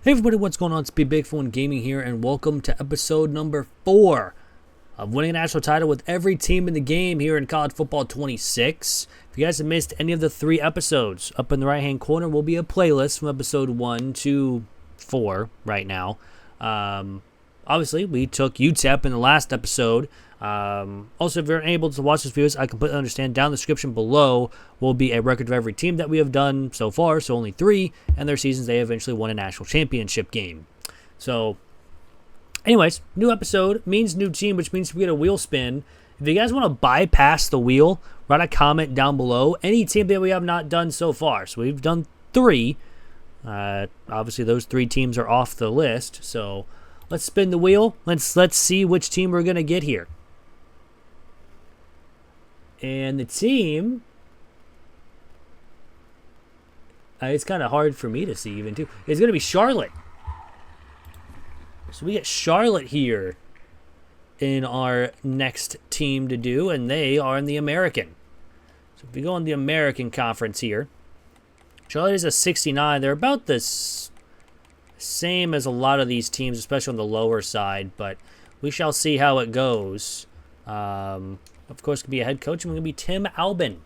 Hey everybody, what's going on? It's Big Phone Gaming here, and welcome to episode number 4 of winning a national title with every team in the game here in College Football 26. If you guys have missed any of the 3 episodes, up in the right-hand corner will be a playlist from episode 1 to 4 right now. Obviously, we took UTEP in the last episode. Also, if you're unable to watch this videos, I completely understand. Down in the description below will be a record of every team that we have done so far, so only 3, and their seasons they eventually won a national championship game. So, anyways, new episode means new team, which means we get a wheel spin. If you guys want to bypass the wheel, write a comment down below. Any team that we have not done so far. So we've done 3. Obviously, those 3 teams are off the list. So let's spin the wheel. Let's see which team we're gonna get here. And the team, it's kind of hard for me to see even too. It's going to be Charlotte. So we get Charlotte here in our next team to do, and they are in the American. So if we go on the American Conference here, Charlotte is a 69. They're about the same as a lot of these teams, especially on the lower side, but we shall see how it goes. Of course, could be a head coach, and we're going to be Tim Albin.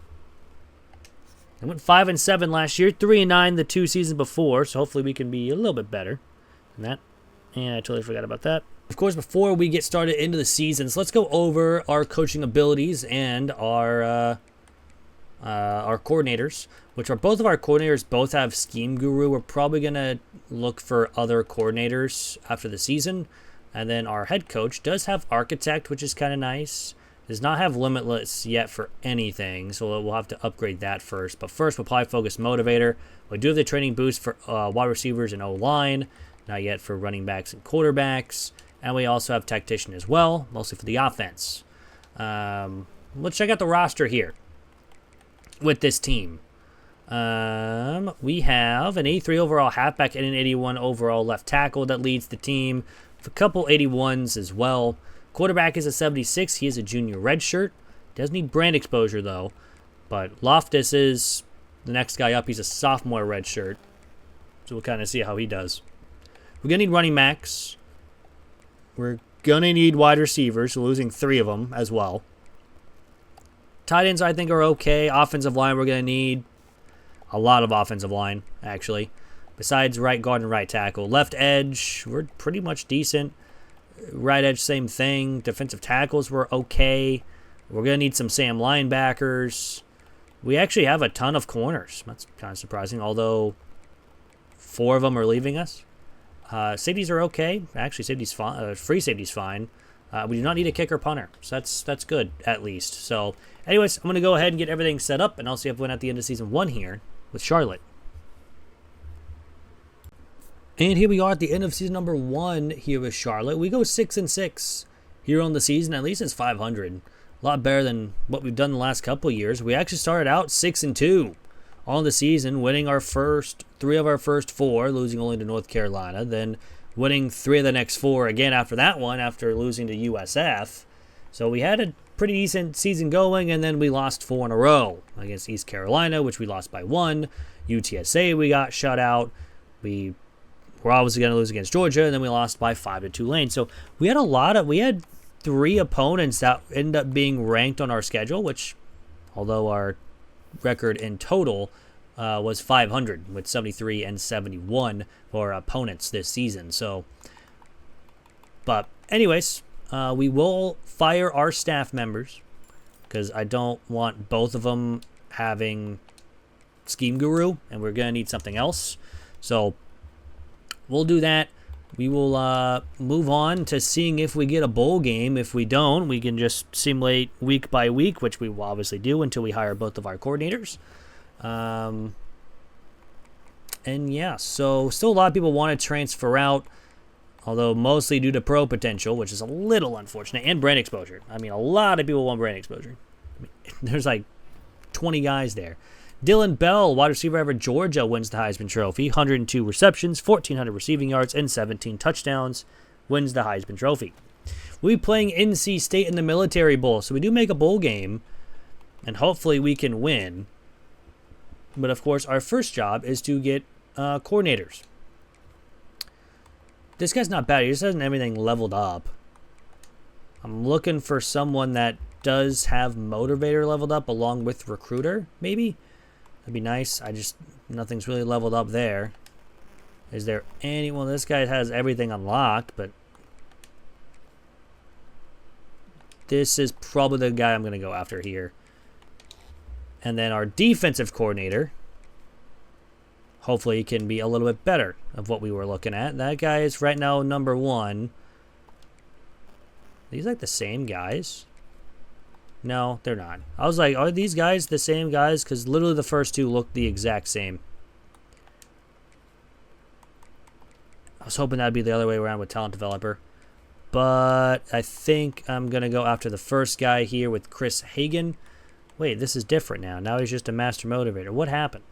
They went 5-7 last year, 3-9 the 2 seasons before, so hopefully we can be a little bit better than that. And I totally forgot about that. Of course, before we get started into the seasons, let's go over our coaching abilities and our coordinators, which are both of our coordinators both have Scheme Guru. We're probably going to look for other coordinators after the season. And then our head coach does have Architect, which is kind of nice. Does not have Limitless yet for anything, so we'll have to upgrade that first. But first, we'll probably focus Motivator. We do have the training boost for wide receivers and O-line, not yet for running backs and quarterbacks. And we also have Tactician as well, mostly for the offense. Let's check out the roster here with this team. We have an 83 overall halfback and an 81 overall left tackle that leads the team. A couple 81s as well. Quarterback is a 76. He is a junior redshirt. Does need brand exposure, though. But Loftus is the next guy up. He's a sophomore redshirt. So we'll kind of see how he does. We're going to need running backs. We're going to need wide receivers. We're losing 3 of them as well. Tight ends, I think, are okay. Offensive line, we're going to need a lot of offensive line, actually. Besides right guard and right tackle. Left edge, we're pretty much decent. Right edge, same thing. Defensive tackles were okay. We're going to need some Sam linebackers. We actually have a ton of corners. That's kind of surprising, although 4 of them are leaving us. Safeties are okay. Actually, safety's fine. Free safety's fine. We do not need a kicker punter, so that's good, at least. So, anyways, I'm going to go ahead and get everything set up, and I'll see if we win at the end of season 1 here with Charlotte. And here we are at the end of season number 1 here with Charlotte. We go 6-6 here on the season. At least it's 500. A lot better than what we've done the last couple of years. We actually started out 6-2 on the season, winning our first 3 of our first 4, losing only to North Carolina. Then winning 3 of the next 4 again after that one, after losing to USF. So we had a pretty decent season going, and then we lost 4 in a row against East Carolina, which we lost by 1. UTSA we got shut out. We're obviously going to lose against Georgia, and then we lost by 5 to Tulane. So we had 3 opponents that ended up being ranked on our schedule, which, although our record in total was 500 with 73 and 71 for our opponents this season. So, but anyways, we will fire our staff members because I don't want both of them having Scheme Guru, and we're going to need something else. So we'll do that. We will move on to seeing if we get a bowl game. If we don't, we can just simulate week by week, which we will obviously do until we hire both of our coordinators. And yeah, so still a lot of people want to transfer out, although mostly due to pro potential, which is a little unfortunate, and brand exposure. I mean, a lot of people want brand exposure. I mean, there's like 20 guys there. Dylan Bell, wide receiver out of Georgia, wins the Heisman Trophy. 102 receptions, 1,400 receiving yards, and 17 touchdowns. Wins the Heisman Trophy. We'll be playing NC State in the Military Bowl, so we do make a bowl game, and hopefully we can win. But, of course, our first job is to get coordinators. This guy's not bad. He just hasn't everything leveled up. I'm looking for someone that does have motivator leveled up along with recruiter, maybe? That'd be nice. Nothing's really leveled up there. Is there any... Well, this guy has everything unlocked, but... This is probably the guy I'm going to go after here. And then our defensive coordinator. Hopefully he can be a little bit better of what we were looking at. That guy is right now number 1. These like the same guys? No, they're not. I was like, are these guys the same guys? Because literally the first two look the exact same. I was hoping that'd be the other way around with talent developer. But I think I'm going to go after the first guy here with Chris Hagan. Wait, this is different now. Now he's just a master motivator. What happened?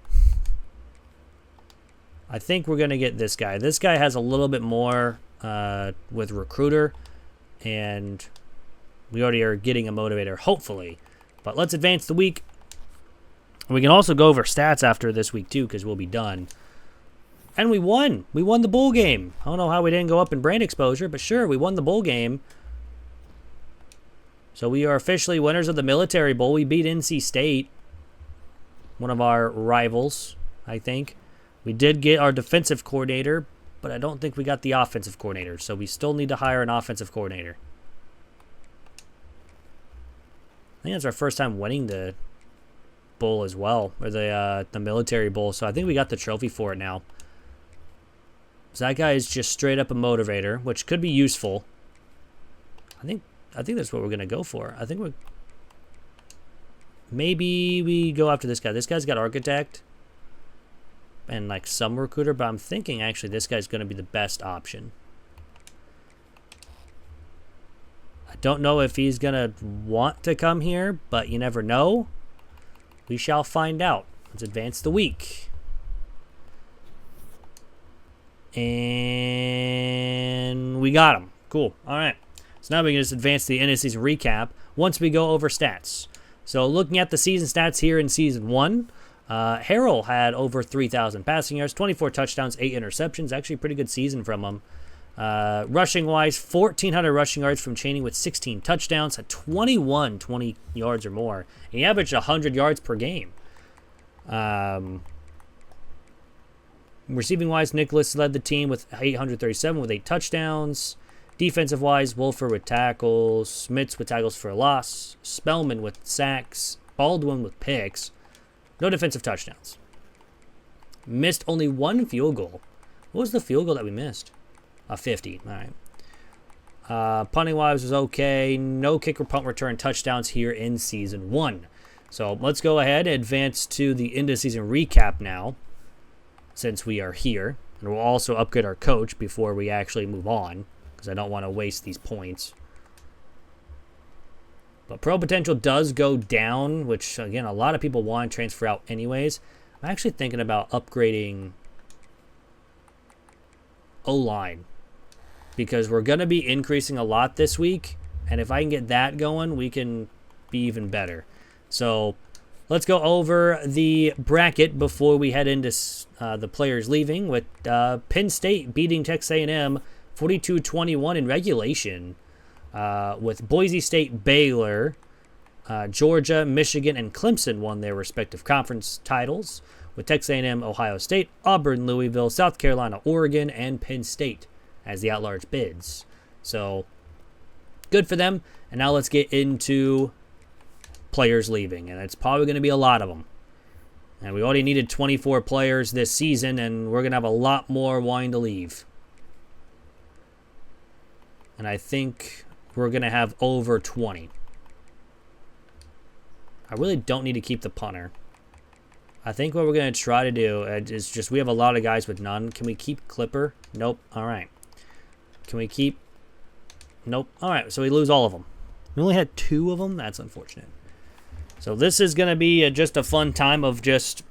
I think we're going to get this guy. This guy has a little bit more with recruiter. And we already are getting a motivator, hopefully. But let's advance the week. We can also go over stats after this week, too, because we'll be done. And we won. We won the bowl game. I don't know how we didn't go up in brand exposure, but sure, we won the bowl game. So we are officially winners of the Military Bowl. We beat NC State, one of our rivals, I think. We did get our defensive coordinator, but I don't think we got the offensive coordinator. So we still need to hire an offensive coordinator. I think that's our first time winning the bowl as well, or the Military Bowl. So I think we got the trophy for it now. So that guy is just straight up a motivator, which could be useful. I think that's what we're gonna go for. I think maybe we go after this guy. This guy's got architect and like some recruiter, but I'm thinking actually this guy's gonna be the best option. I don't know if he's gonna want to come here, but you never know. We shall find out. Let's advance the week. And we got him. Cool. All right. So now we can just advance to the end of season recap once we go over stats. So looking at the season stats here in season 1, Harrell had over 3,000 passing yards, 24 touchdowns, 8 interceptions. Actually a pretty good season from him. Rushing-wise, 1,400 rushing yards from Chaney with 16 touchdowns, had 20 yards or more. And he averaged 100 yards per game. Receiving-wise, Nicholas led the team with 837 with 8 touchdowns. Defensive-wise, Wolfer with tackles, Smits with tackles for a loss, Spellman with sacks, Baldwin with picks. No defensive touchdowns. Missed only 1 field goal. What was the field goal that we missed? 50. All right. Punting-wise was okay. No kick or punt return touchdowns here in season 1. So let's go ahead and advance to the end of season recap now, since we are here. And we'll also upgrade our coach before we actually move on, because I don't want to waste these points. But pro potential does go down, which, again, a lot of people want to transfer out anyways. I'm actually thinking about upgrading O-line, because we're going to be increasing a lot this week. And if I can get that going, we can be even better. So let's go over the bracket before we head into the players leaving, with Penn State beating Texas A&M 42-21 in regulation, with Boise State, Baylor, Georgia, Michigan, and Clemson won their respective conference titles, with Texas A&M, Ohio State, Auburn, Louisville, South Carolina, Oregon, and Penn State as the at-large bids. So good for them. And now let's get into players leaving, and it's probably going to be a lot of them. And we already needed 24 players this season, and we're going to have a lot more wanting to leave. And I think we're going to have over 20. I really don't need to keep the punter. I think what we're going to try to do is just, we have a lot of guys with none. Can we keep Clipper? Nope. All right. Can we keep? Nope. All right, so we lose all of them. We only had 2 of them? That's unfortunate. So this is going to be just a fun time of just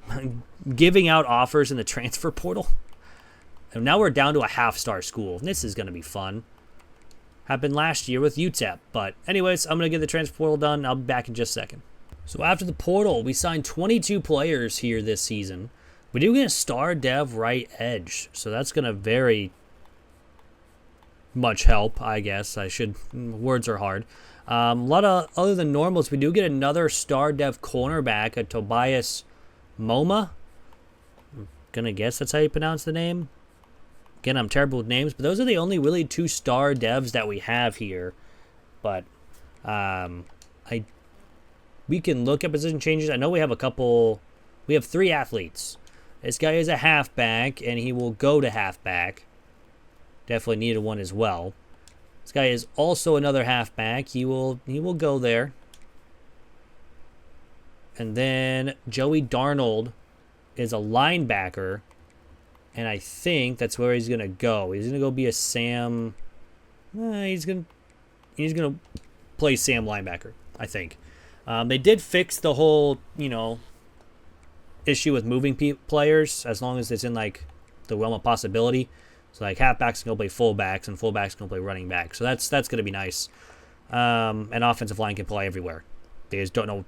giving out offers in the transfer portal. And now we're down to a half-star school. This is going to be fun. Happened last year with UTEP. But anyways, I'm going to get the transfer portal done. I'll be back in just a second. So after the portal, we signed 22 players here this season. We do get a star dev right edge. So that's going to very much help, I guess. Words are hard. A lot of, other than normals, we do get another star dev cornerback, a Tobias Moma. I'm gonna guess that's how you pronounce the name. Again, I'm terrible with names, but those are the only really 2 star devs that we have here. But we can look at position changes. I know we have a couple. We have 3 athletes. This guy is a halfback, and he will go to halfback. Definitely needed one as well. This guy is also another halfback. He will go there. And then Joey Darnold is a linebacker, and I think that's where he's gonna go. He's gonna go be a Sam. He's gonna play Sam linebacker, I think. They did fix the whole, issue with moving players, as long as it's in like the realm of possibility. So like halfbacks can go play fullbacks, and fullbacks can go play running backs. So that's going to be nice. And offensive line can play everywhere. They just don't know,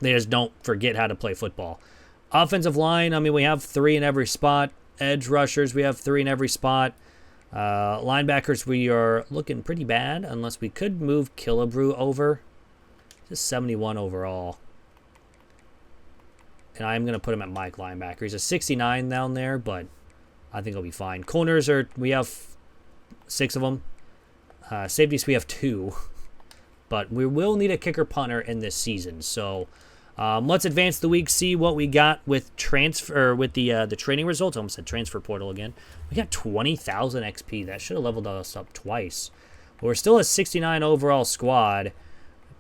they just don't forget how to play football. Offensive line, I mean, we have 3 in every spot. Edge rushers, we have 3 in every spot. Linebackers, we are looking pretty bad, unless we could move Killebrew over. Just 71 overall. And I'm going to put him at Mike linebacker. He's a 69 down there, but I think he'll be fine. Corners, we have 6 of them. Safeties, we have 2. But we will need a kicker punter in this season. So let's advance the week, see what we got with the training results. I almost said transfer portal again. We got 20,000 XP. That should have leveled us up twice. But we're still a 69 overall squad.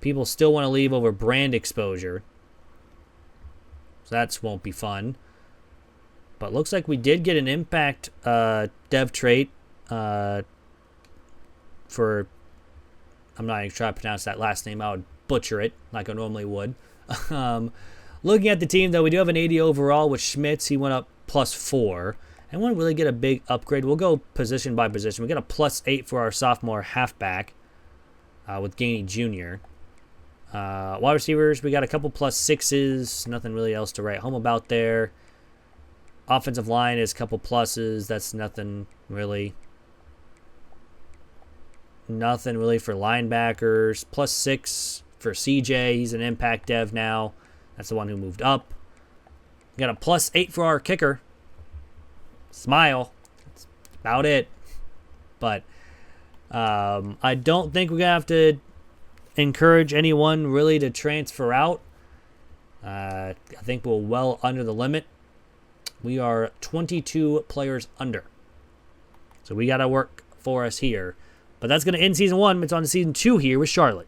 People still want to leave over brand exposure. So that won't be fun. But looks like we did get an impact dev trait for... I'm not even trying to pronounce that last name. I would butcher it like I normally would. Looking at the team, though, we do have an 80 overall with Schmitz. He went up +4. And we won't really get a big upgrade. We'll go position by position. We got a +8 for our sophomore halfback with Gainey Jr. Wide receivers, we got a couple +6s. Nothing really else to write home about there. Offensive line is a couple pluses. That's nothing really. Nothing really for linebackers. +6 for CJ. He's an impact dev now. That's the one who moved up. We got a +8 for our kicker. Smile. That's about it. But I don't think we're going to have to encourage anyone really to transfer out. I think we're well under the limit. We are 22 players under. So we got to work for us here. But that's going to end season 1. It's on to season 2 here with Charlotte.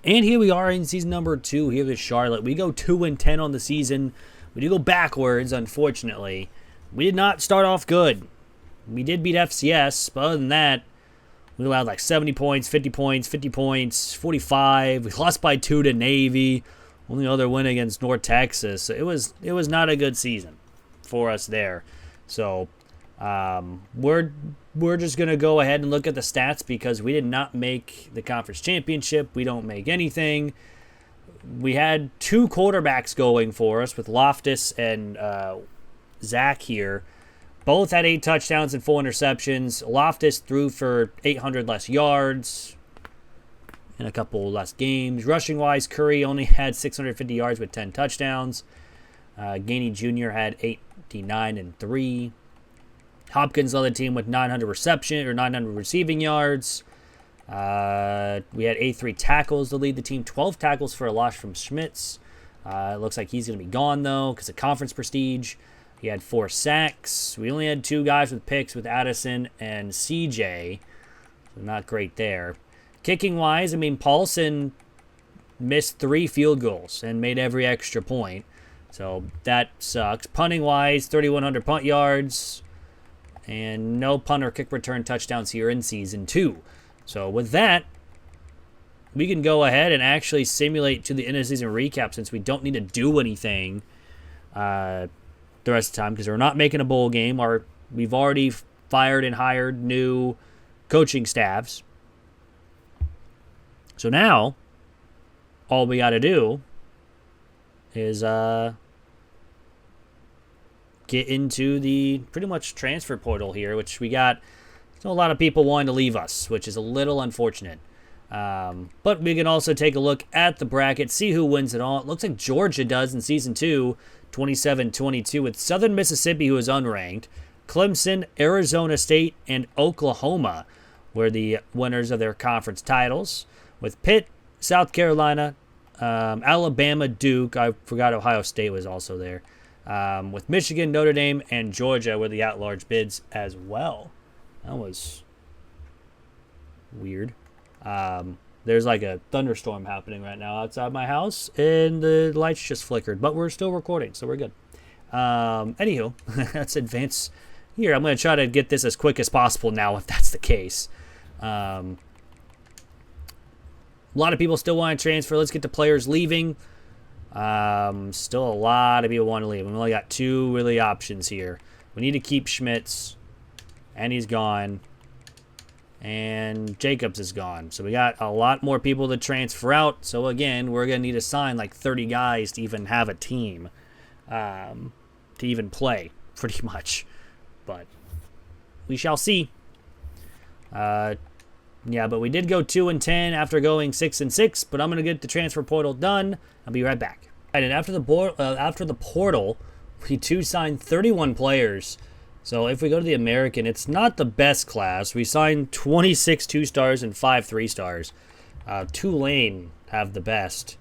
And here we are in season number 2 here with Charlotte. We go 2-10 on the season. We do go backwards, unfortunately. We did not start off good. We did beat FCS, but other than that, we allowed like 70 points, 50 points, 50 points, 45. We lost by 2 to Navy. Only other win against North Texas. It was not a good season for us there. So we're just going to go ahead and look at the stats because we did not make the conference championship. We don't make anything. We had 2 quarterbacks going for us with Loftus and Zach here. Both had 8 touchdowns and 4 interceptions. Loftus threw for 800 less yards in a couple less games. Rushing-wise, Curry only had 650 yards with 10 touchdowns. Gainey Jr. had 89 and 3. Hopkins led the team with 900 receiving yards. We had 83 tackles to lead the team. 12 tackles for a loss from Schmitz. It looks like he's going to be gone, though, because of conference prestige. He had 4 sacks. We only had 2 guys with picks with Addison and CJ. So not great there. Kicking-wise, I mean, Paulson missed 3 field goals and made every extra point. So that sucks. Punting-wise, 3,100 punt yards. And no punt or kick return touchdowns here in Season 2. So with that, we can go ahead and actually simulate to the end-of-season recap since we don't need to do anything the rest of the time because we're not making a bowl game. We've already fired and hired new coaching staffs. So now, all we got to do is get into the pretty much transfer portal here, which we got a lot of people wanting to leave us, which is a little unfortunate. But we can also take a look at the bracket, see who wins it all. It looks like Georgia does in Season 2, 27-22, with Southern Mississippi, who is unranked. Clemson, Arizona State, and Oklahoma were the winners of their conference titles, with Pitt, South Carolina, Alabama, Duke. I forgot Ohio State was also there. With Michigan, Notre Dame, and Georgia were the at-large bids as well. That was weird. There's like a thunderstorm happening right now outside my house, and the lights just flickered, but we're still recording, so we're good. Anywho, let's advance here. I'm going to try to get this as quick as possible now, if that's the case. A lot of people still want to transfer. Let's get the players leaving. Still a lot of people want to leave. We only got 2 really options here. We need to keep Schmitz, and he's gone. And Jacobs is gone. So we got a lot more people to transfer out. So again, we're going to need to sign like 30 guys to even have a team. To even play, pretty much. But we shall see. Yeah, but we did go 2-10 after going 6-6. But I'm going to get the transfer portal done. I'll be right back. Right, and after the portal, we do sign 31 players. So if we go to the American, it's not the best class. We signed 26 2-stars and 5 3-stars. Tulane have the best.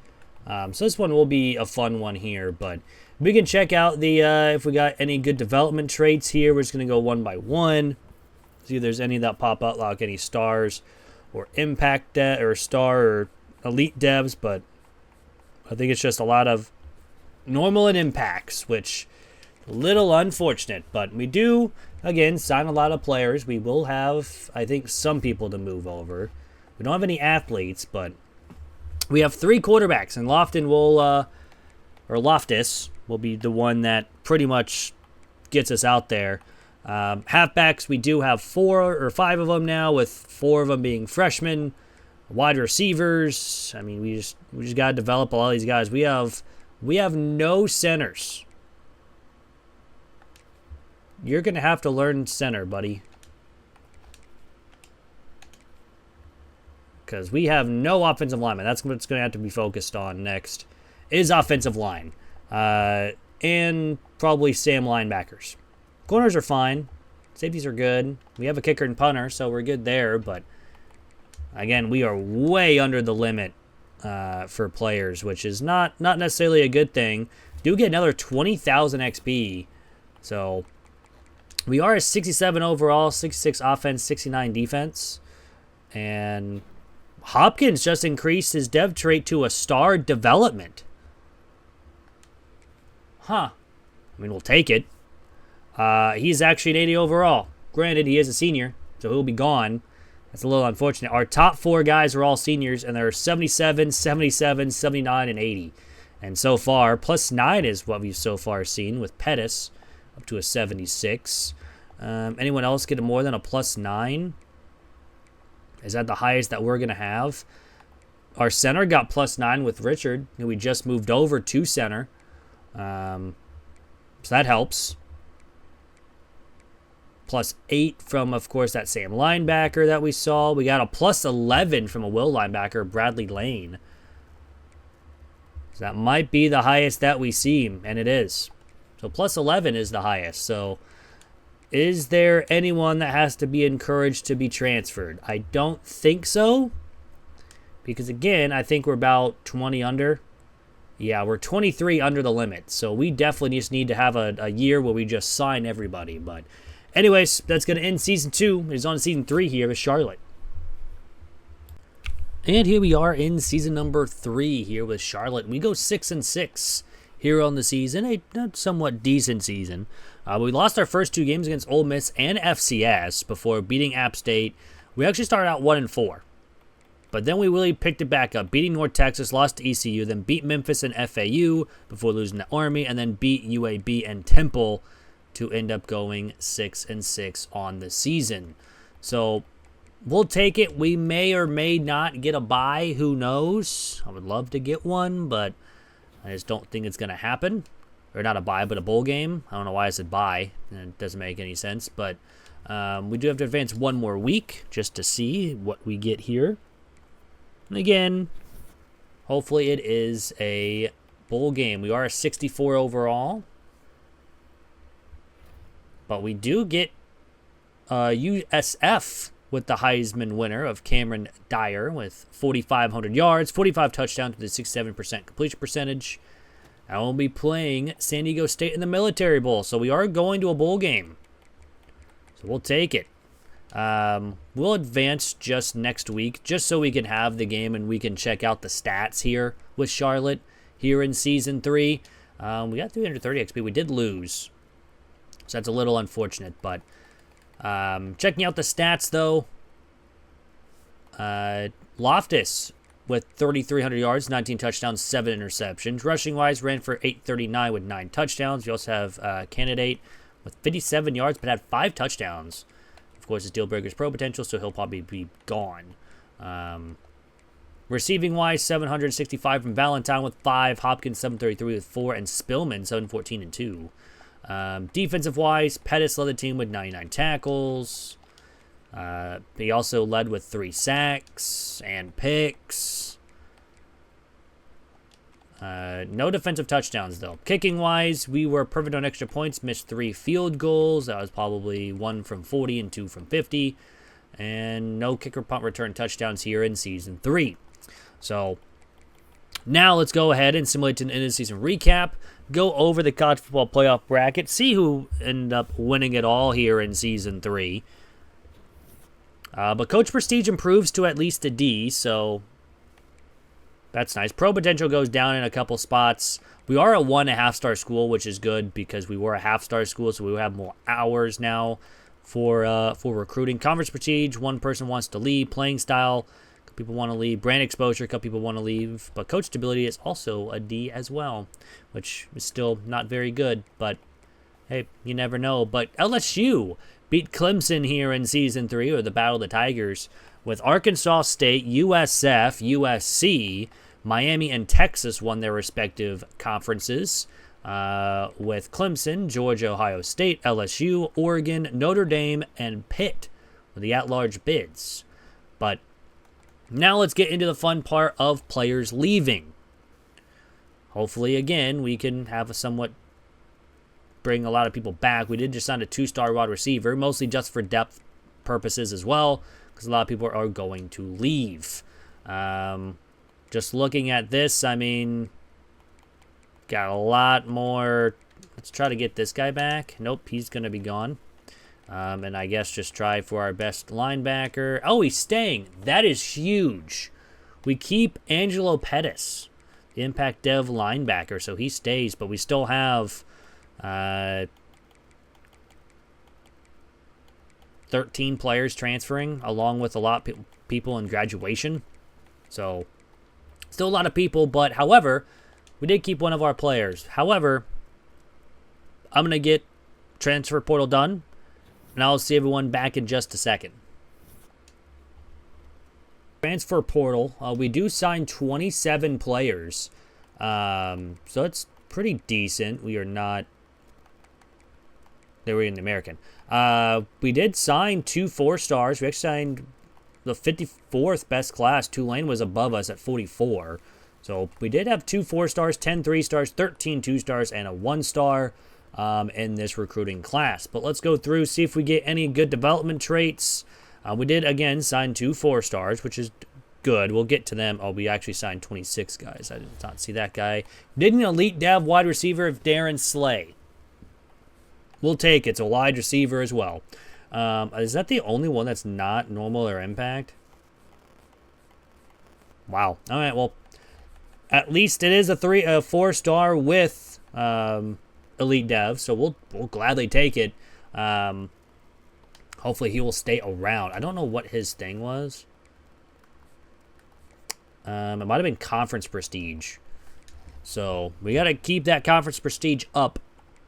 So this one will be a fun one here. But we can check out the if we got any good development traits here. We're just going to go one by one. See if there's any that pop out, like any stars or impact or star or elite devs. But I think it's just a lot of normal and impacts, which a little unfortunate, but we do, again, sign a lot of players. We will have, I think, some people to move over. We don't have any athletes, but we have 3 quarterbacks, and Loftus will be the one that pretty much gets us out there. Halfbacks, we do have 4 or 5 of them now, with 4 of them being freshmen. Wide receivers, I mean, we just got to develop a lot of these guys. We have no centers. You're going to have to learn center, buddy. Because we have no offensive linemen. That's what's going to have to be focused on next, is offensive line. And probably Sam linebackers. Corners are fine. Safeties are good. We have a kicker and punter, so we're good there. But, again, we are way under the limit for players, which is not necessarily a good thing. Do get another 20,000 XP. So we are a 67 overall, 66 offense, 69 defense. And Hopkins just increased his dev trait to a star development. Huh. I mean, we'll take it. He's actually an 80 overall. Granted, he is a senior, so he'll be gone. That's a little unfortunate. Our top 4 guys are all seniors, and they're 77, 77, 79, and 80. And so far, +9 is what we've so far seen with Pettis up to a 76. Anyone else get more than a +9? Is that the highest that we're going to have? Our center got +9 with Richard, who we just moved over to center. So that helps. +8 from, of course, that same linebacker that we saw. We got a +11 from a will linebacker, Bradley Lane. So that might be the highest that we see, and it is. So +11 is the highest. So is there anyone that has to be encouraged to be transferred? I don't think so. Because, again, I think we're about 20 under. Yeah, we're 23 under the limit. So we definitely just need to have a year where we just sign everybody. But anyways, that's going to end Season 2. It's on Season 3 here with Charlotte. And here we are in Season number 3 here with Charlotte. We go 6-6 here on the season. A somewhat decent season. We lost our first 2 games against Ole Miss and FCS before beating App State. We actually started out 1-4. But then we really picked it back up, beating North Texas, lost to ECU, then beat Memphis and FAU before losing to Army, and then beat UAB and Temple to end up going 6-6 on the season. So we'll take it. We may or may not get a bye. Who knows? I would love to get one, but I just don't think it's going to happen. or not a bye, but a bowl game. I don't know why I said bye. It doesn't make any sense, but we do have to advance one more week just to see what we get here. And again, hopefully it is a bowl game. We are a 64 overall, but we do get USF with the Heisman winner of Cameron Dyer with 4,500 yards, 45 touchdowns with a 67% completion percentage. I will be playing San Diego State in the Military Bowl, so we are going to a bowl game. So we'll take it. We'll advance just next week, just so we can have the game and we can check out the stats here with Charlotte here in Season 3. We got 330 XP. We did lose, so that's a little unfortunate, but checking out the stats, though, Loftus with 3,300 yards, 19 touchdowns, 7 interceptions. Rushing-wise, ran for 839 with 9 touchdowns. We also have Candidate with 57 yards, but had 5 touchdowns. Of course, his deal breaker's pro potential, so he'll probably be gone. Receiving-wise, 765 from Valentine with 5, Hopkins 733 with 4, and Spillman 714 and 2. Defensive-wise, Pettis led the team with 99 tackles. He also led with 3 sacks and picks. No defensive touchdowns, though. Kicking-wise, we were perfect on extra points, missed 3 field goals. That was probably 1 from 40 and 2 from 50. And no kicker punt return touchdowns here in Season 3. So, now let's go ahead and simulate an end-of-season recap. Go over the college football playoff bracket. See who ended up winning it all here in Season 3. But Coach Prestige improves to at least a D, so that's nice. Pro Potential goes down in a couple spots. We are a 1.5-star school, which is good because we were a half-star school, so we have more hours now for recruiting. Conference Prestige, one person wants to leave. Playing style, a couple people want to leave. Brand exposure, a couple people want to leave. But Coach Stability is also a D as well, which is still not very good, but hey, you never know. But LSU beat Clemson here in Season 3, or the Battle of the Tigers, with Arkansas State, USF, USC, Miami, and Texas won their respective conferences, with Clemson, Georgia, Ohio State, LSU, Oregon, Notre Dame, and Pitt with the at-large bids. But now let's get into the fun part of players leaving. Hopefully, again, we can have a somewhat bring a lot of people back. We did just sign a 2-star wide receiver, mostly just for depth purposes as well, because a lot of people are going to leave. Just looking at this, I mean, got a lot more. Let's try to get this guy back. Nope, he's going to be gone. And I guess just try for our best linebacker. Oh, he's staying. That is huge. We keep Angelo Pettis, the Impact Dev linebacker, so he stays, but we still have 13 players transferring, along with a lot of people in graduation. So, still a lot of people, but however, we did keep one of our players. However, I'm going to get transfer portal done, and I'll see everyone back in just a second. Transfer portal, we do sign 27 players, so it's pretty decent. We are not... They were in the American. We did sign 2 4-stars. We actually signed the 54th best class. Tulane was above us at 44. So we did have 2 4-stars, 10 3-stars, 13 2-stars, and a 1-star in this recruiting class. But let's go through, see if we get any good development traits. We did, again, sign 2 4-stars, which is good. We'll get to them. Oh, we actually signed 26 guys. I did not see that guy. Did an elite dev wide receiver of Darren Slay. We'll take it. It's a wide receiver as well. Is that the only one that's not normal or impact? Wow. All right, well, at least it is a 4-star with elite dev, so we'll gladly take it. Hopefully he will stay around. I don't know what his thing was. It might have been conference prestige. So we got to keep that conference prestige up.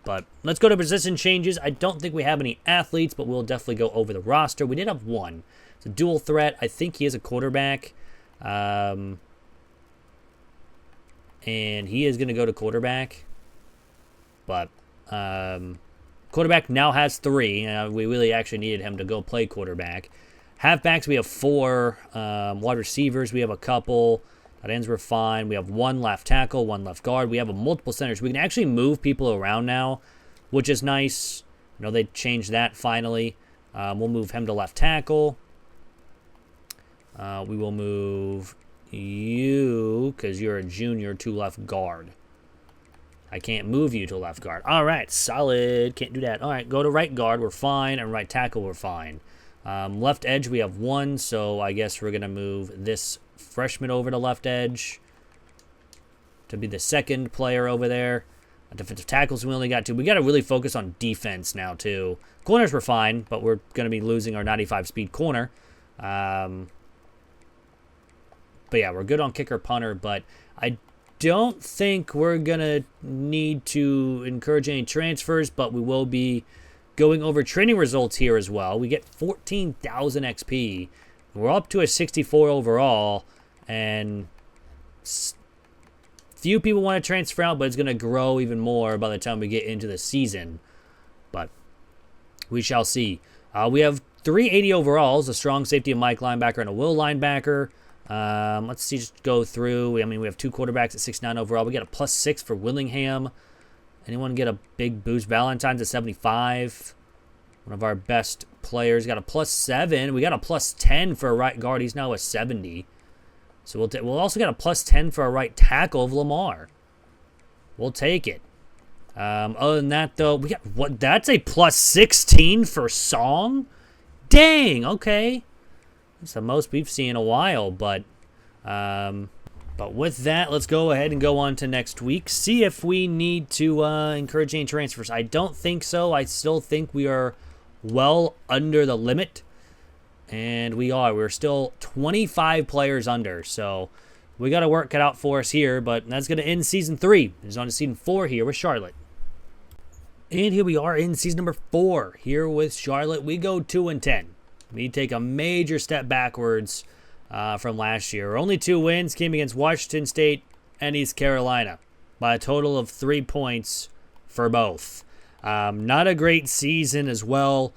But let's go to position changes. I don't think we have any athletes, but we'll definitely go over the roster. We did have one. It's a dual threat. I think he is a quarterback. And he is going to go to quarterback. But quarterback now has 3. We really actually needed him to go play quarterback. Halfbacks, we have 4. Wide receivers, we have a couple. Tight ends were fine. We have 1 left tackle, 1 left guard. We have a multiple centers. We can actually move people around now, which is nice. I know they changed that finally. We'll move him to left tackle. We will move you, because you're a junior, to left guard. I can't move you to left guard. All right, solid. Can't do that. All right, go to right guard. We're fine. And right tackle, we're fine. Left edge, we have 1, so I guess we're going to move this freshman over to left edge to be the second player over there. Defensive tackles, we only got 2. We got to really focus on defense now, too. Corners were fine, but we're going to be losing our 95 speed corner. But yeah, we're good on kicker, punter, but I don't think we're going to need to encourage any transfers, but we will be going over training results here as well. We get 14,000 XP. We're up to a 64 overall, and few people want to transfer out, but it's going to grow even more by the time we get into the season. But we shall see. We have 380 overalls, a strong safety, a Mike linebacker, and a Will linebacker. Let's see, just go through. We have 2 quarterbacks at 69 overall. We got a +6 for Willingham. Anyone get a big boost? Valentine's at 75. One of our best players got a +7. We got a +10 for a right guard. He's now a 70. So we'll also get a +10 for a right tackle of Lamar. We'll take it. Other than that, though, we got what? That's a +16 for Song. Dang. Okay, it's the most we've seen in a while. But with that, let's go ahead and go on to next week. See if we need to encourage any transfers. I don't think so. I still think we are well under the limit. And we are. We're still 25 players under. So we got to work it out for us here. But that's going to end Season 3. It's on to Season 4 here with Charlotte. And here we are in Season number 4 here with Charlotte. We go 2-10. We take a major step backwards from last year. Only 2 wins came against Washington State and East Carolina by a total of 3 points for both. Not a great season as well.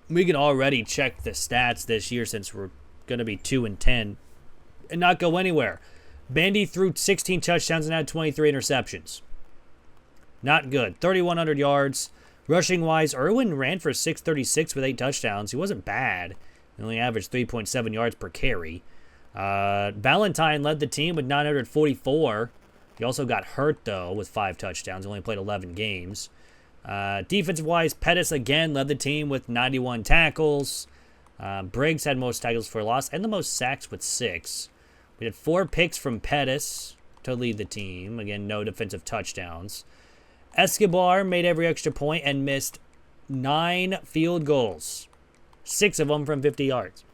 We can already check the stats this year since we're going to be 2-10 and not go anywhere. Bandy threw 16 touchdowns and had 23 interceptions. Not good. 3,100 yards. Rushing-wise, Irwin ran for 636 with 8 touchdowns. He wasn't bad. He only averaged 3.7 yards per carry. Valentine led the team with 944. He also got hurt, though, with 5 touchdowns. He only played 11 games. Defensive-wise, Pettis again led the team with 91 tackles. Briggs had most tackles for a loss and the most sacks with 6. We had 4 picks from Pettis to lead the team. Again, no defensive touchdowns. Escobar made every extra point and missed 9 field goals. 6 of them from 50 yards.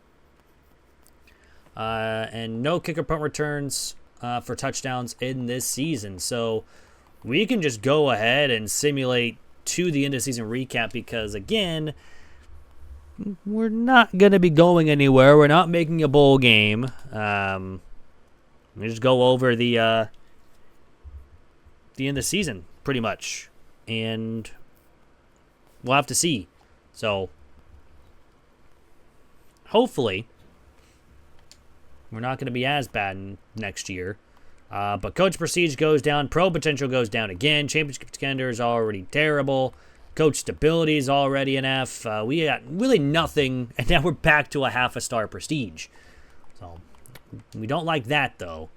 And no kicker punt returns for touchdowns in this season. So we can just go ahead and simulate to the end of season recap because, again, we're not going to be going anywhere. We're not making a bowl game. We just go over the end of the season, pretty much. And we'll have to see. So hopefully we're not going to be as bad next year. But coach prestige goes down. Pro potential goes down again. Championship contender is already terrible. Coach stability is already an F. We got really nothing, and now we're back to a half a star prestige. So we don't like that, though.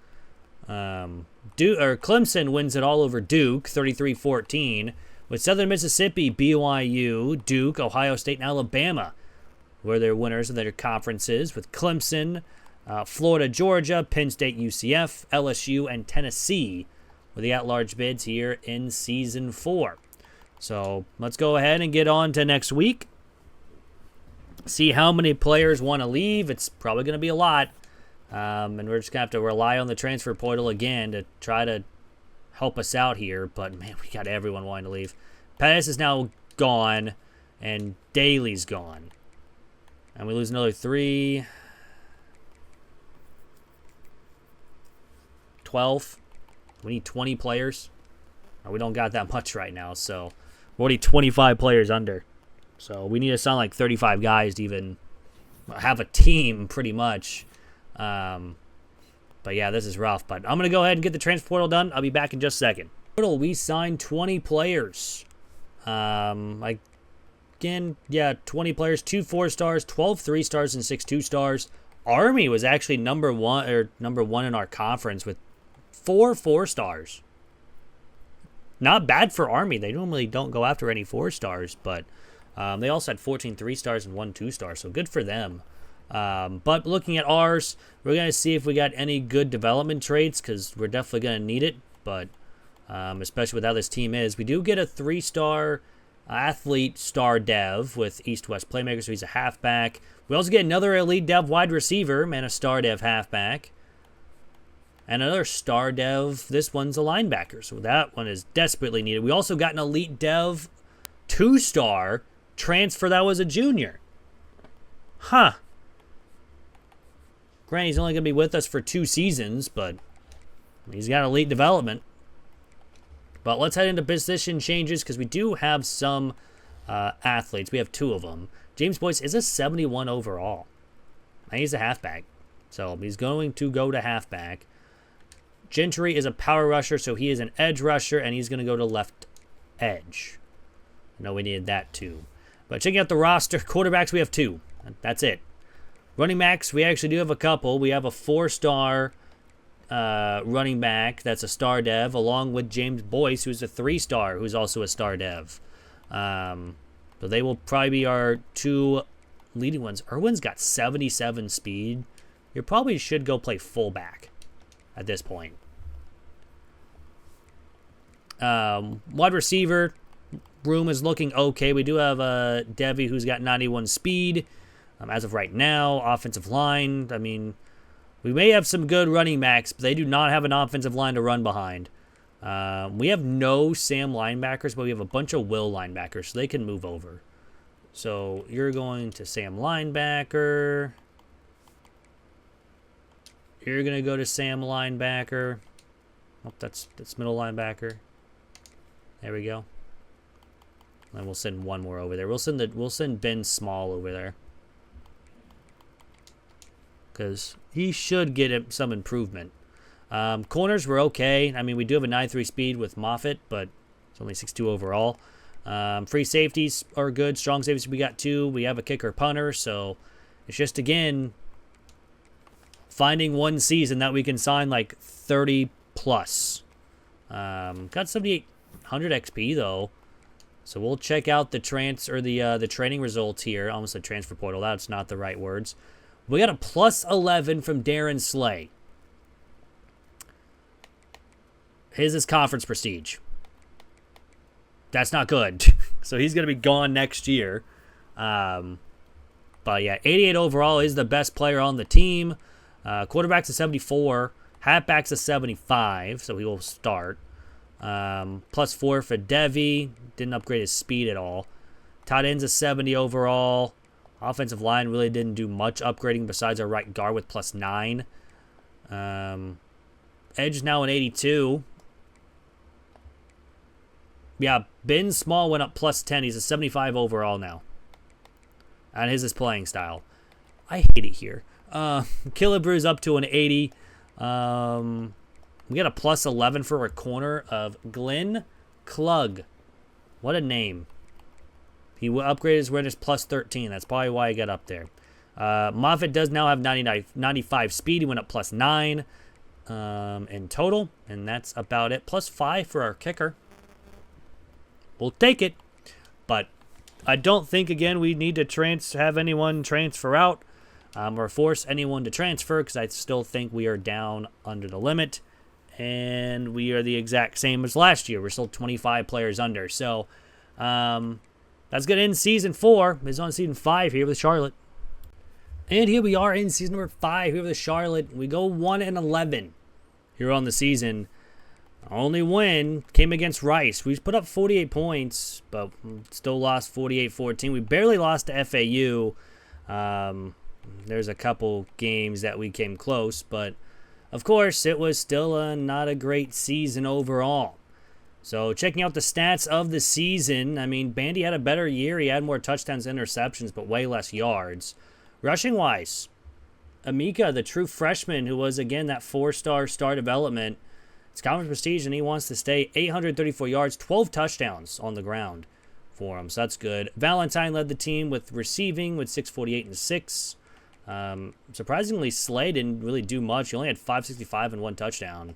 Clemson wins it all over Duke, 33-14. With Southern Mississippi, BYU, Duke, Ohio State, and Alabama were their winners of their conferences. With Clemson, Florida, Georgia, Penn State, UCF, LSU, and Tennessee were the at-large bids here in Season 4. So let's go ahead and get on to next week. See how many players want to leave. It's probably going to be a lot. And we're just going to have to rely on the transfer portal again to try to help us out here. But, man, we got everyone wanting to leave. Pettis is now gone, and Daly's gone. And we lose another 3. 12. We need 20 players. We don't got that much right now, so we're already 25 players under. So we need to sign like 35 guys to even have a team, pretty much. But yeah, this is rough. But I'm going to go ahead and get the transfer portal done. I'll be back in just a second. We signed 20 players. Again, yeah, 20 players, 2 4-stars, 12 3-stars, and 6 2-stars. Army was actually number one in our conference with 4 4-stars. Not bad for Army. They normally don't go after any 4-stars, but they also had 14 3-stars and 1 2-star, so good for them. But looking at ours, we're going to see if we got any good development traits, because we're definitely going to need it, but especially with how this team is. We do get a 3-star athlete star dev with East-West Playmaker, so he's a halfback. We also get another elite dev wide receiver and a star dev halfback. And another star dev, this one's a linebacker, so that one is desperately needed. We also got an elite dev 2-star transfer that was a junior. Huh. Granted, he's only going to be with us for 2 seasons, but he's got elite development. But let's head into position changes, because we do have some athletes. We have 2 of them. James Boyce is a 71 overall. And he's a halfback, so he's going to go to halfback. Gentry is a power rusher, so he is an edge rusher, and he's going to go to left edge. I know we needed that too. But checking out the roster, quarterbacks, we have 2. That's it. Running backs, we actually do have a couple. We have a 4-star running back that's a star dev, along with James Boyce, who's a 3-star, who's also a star dev. So they will probably be our 2 leading ones. Irwin's got 77 speed. You probably should go play fullback at this point. Wide receiver room is looking okay. We do have Devi, who's got 91 speed as of right now. Offensive line, I mean, we may have some good running backs, but they do not have an offensive line to run behind. We have no Sam linebackers, but we have a bunch of Will linebackers, so they can move over. So you're going to Sam linebacker. You're going to go to Sam linebacker. Oh, that's middle linebacker. There we go. And we'll send one more over there. We'll send Ben Small over there, because he should get some improvement. Corners were okay. I mean, we do have a 9.3 speed with Moffitt, but it's only 6.2 overall. Free safeties are good. Strong safeties, we got 2. We have a kicker punter, so it's just, again, finding one season that we can sign like 30 plus. Got 7,800 XP though, so we'll check out the the training results here. I almost said transfer portal. That's not the right words. We got a plus 11 from Darren Slay. His is conference prestige. That's not good. So he's going to be gone next year. But yeah, 88 overall is the best player on the team. Quarterback's a 74. Halfback's a 75, so he will start. Plus 4 for Devi. Didn't upgrade his speed at all. Tight end's a 70 overall. Offensive line really didn't do much upgrading besides our right guard with plus 9. Edge now an 82. Yeah, Ben Small went up plus 10. He's a 75 overall now. And his is playing style. I hate it here. Killebrew's up to an 80. We got a plus 11 for a corner of Glenn Klug. What a name. He upgraded his awareness plus 13. That's probably why he got up there. Moffitt does now have 95 speed. He went up plus 9 in total. And that's about it. Plus 5 for our kicker. We'll take it. But I don't think, again, we need to have anyone transfer out or force anyone to transfer, because I still think we are down under the limit. And we are the exact same as last year. We're still 25 players under. So, that's going to end Season 4. It's on Season 5 here with Charlotte. And here we are in Season number 5 here with Charlotte. We go 1-11 here on the season. Only win came against Rice. We put up 48 points, but still lost 48-14. We barely lost to FAU. There's a couple games that we came close, but of course it was still not a great season overall. So checking out the stats of the season, I mean, Bandy had a better year. He had more touchdowns and interceptions, but way less yards. Rushing-wise, Amika, the true freshman who was, again, that 4-star star development, it's conference prestige, and he wants to stay. 834 yards, 12 touchdowns on the ground for him, so that's good. Valentine led the team with receiving with 648 and 6. Surprisingly, Slay didn't really do much. He only had 565 and 1 touchdown.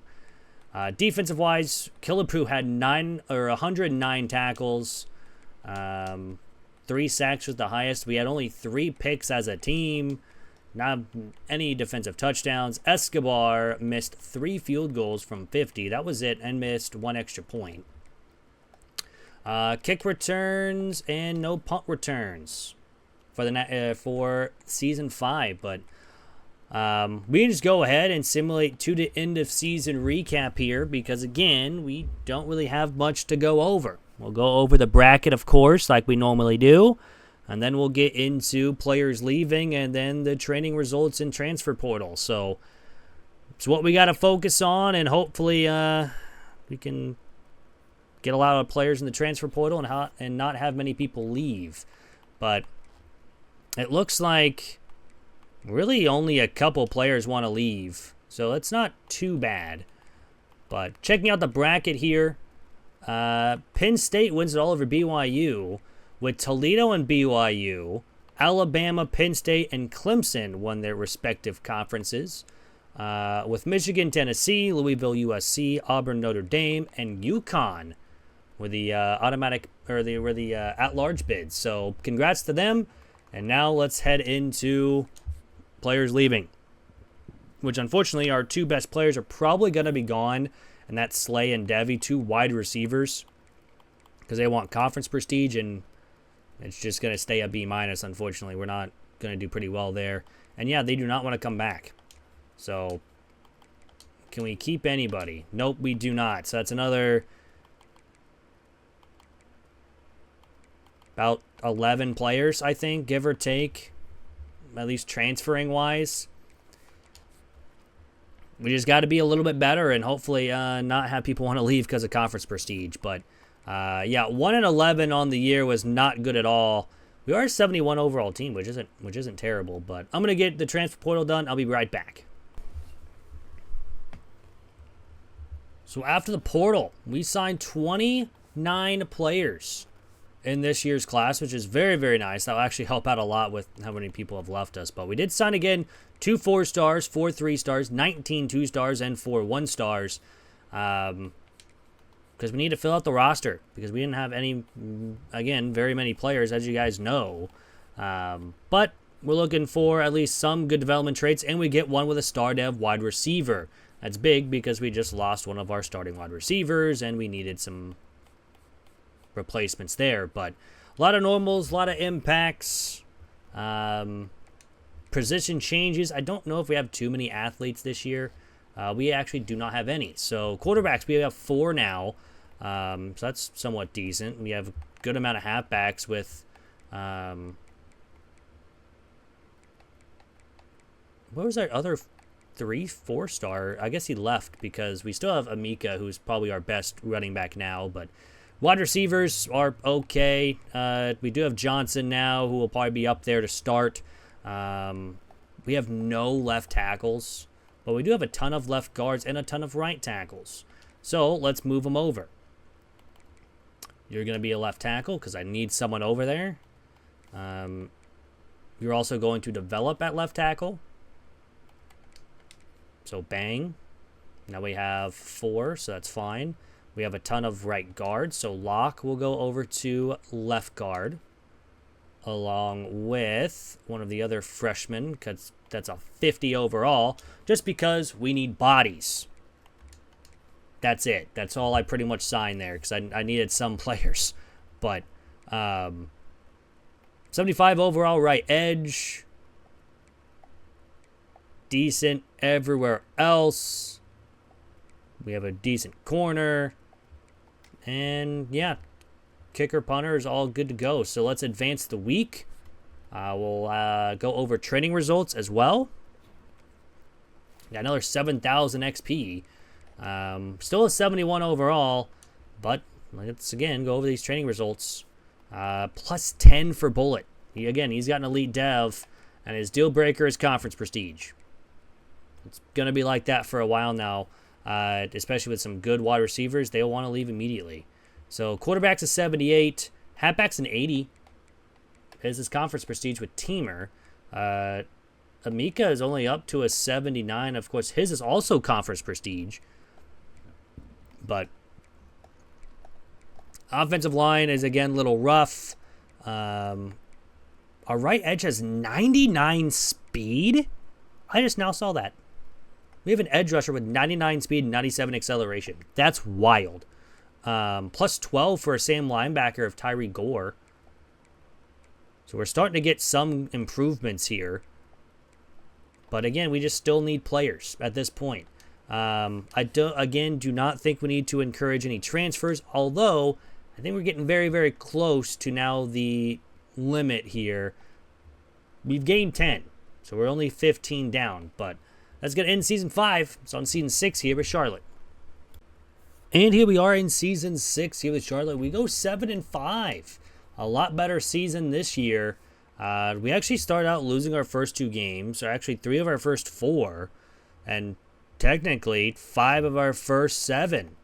Defensive-wise, Killapoo had 109 tackles. 3 sacks was the highest. We had only 3 picks as a team. Not any defensive touchdowns. Escobar missed 3 field goals from 50. That was it, and missed 1 extra point. Kick returns and no punt returns for season 5, but we can just go ahead and simulate to the end of season recap here because, again, we don't really have much to go over. We'll go over the bracket, of course, like we normally do, and then we'll get into players leaving and then the training results in transfer portal. So it's what we got to focus on, and hopefully we can get a lot of players in the transfer portal and not have many people leave. But it looks like really only a couple players want to leave, so it's not too bad. But checking out the bracket here, Penn State wins it all over BYU, with Toledo and BYU, Alabama, Penn State, and Clemson won their respective conferences, with Michigan, Tennessee, Louisville, USC, Auburn, Notre Dame, and UConn were the at-large bids. So congrats to them, and now let's head into players leaving, which unfortunately our 2 best players are probably going to be gone, and that's Slay and Devi, 2 wide receivers, because they want conference prestige, and it's just going to stay a B-. Unfortunately, we're not going to do pretty well there. And yeah, they do not want to come back. So can we keep anybody? Nope, we do not. So that's another about 11 players, I think, give or take, at least transferring wise. We just got to be a little bit better and hopefully not have people want to leave because of conference prestige. But yeah, 1-11 on the year was not good at all. We are a 71 overall team, which isn't terrible. But I'm gonna get the transfer portal done. I'll be right back. So after the portal, we signed 29 players in this year's class, which is very, very nice. That'll actually help out a lot with how many people have left us. But we did sign again 2 4-stars, 4 3-stars, 19 2-stars, and 4 1-stars. Because we need to fill out the roster. Because we didn't have any, again, very many players, as you guys know. But we're looking for at least some good development traits. And we get one with a star dev wide receiver. That's big because we just lost one of our starting wide receivers. And we needed some replacements there, but a lot of normals, a lot of impacts, position changes. I don't know if we have too many athletes this year. We actually do not have any. So quarterbacks, we have 4 now, so that's somewhat decent. We have a good amount of halfbacks with what was our other 3-4-star? I guess he left because we still have Amika, who's probably our best running back now, but wide receivers are okay. We do have Johnson now, who will probably be up there to start. We have no left tackles, but we do have a ton of left guards and a ton of right tackles. So let's move them over. You're going to be a left tackle because I need someone over there. You're also going to develop at left tackle. So bang. Now we have 4, so that's fine. We have a ton of right guards, so Locke will go over to left guard, along with one of the other freshmen, because that's a 50 overall, just because we need bodies. That's it. That's all I pretty much signed there, because I needed some players. But 75 overall right edge. Decent everywhere else. We have a decent corner. And yeah, kicker, punter is all good to go. So let's advance the week. We'll go over training results as well. Got another 7,000 XP. Still a 71 overall, But let's, again, go over these training results. Plus 10 for Bullet. He's got an elite dev, and his deal breaker is conference prestige. It's going to be like that for a while now, especially with some good wide receivers. They'll want to leave immediately. So quarterback's a 78. Halfback's an 80. Is his conference prestige with Teamer. Amika is only up to a 79. Of course, his is also conference prestige. But offensive line is, again, a little rough. Our right edge has 99 speed. I just now saw that. We have an edge rusher with 99 speed and 97 acceleration. That's wild. Plus 12 for a Sam linebacker of Tyree Gore. So we're starting to get some improvements here. But again, we just still need players at this point. I do not think we need to encourage any transfers, although I think we're getting very, very close to now the limit here. We've gained 10, so we're only 15 down, but that's going to end Season 5. It's on Season 6 here with Charlotte. And here we are in Season 6 here with Charlotte. We go 7-5. A lot better season this year. We actually started out losing our first 2 games, or actually 3 of our first 4, and technically 5 of our first 7.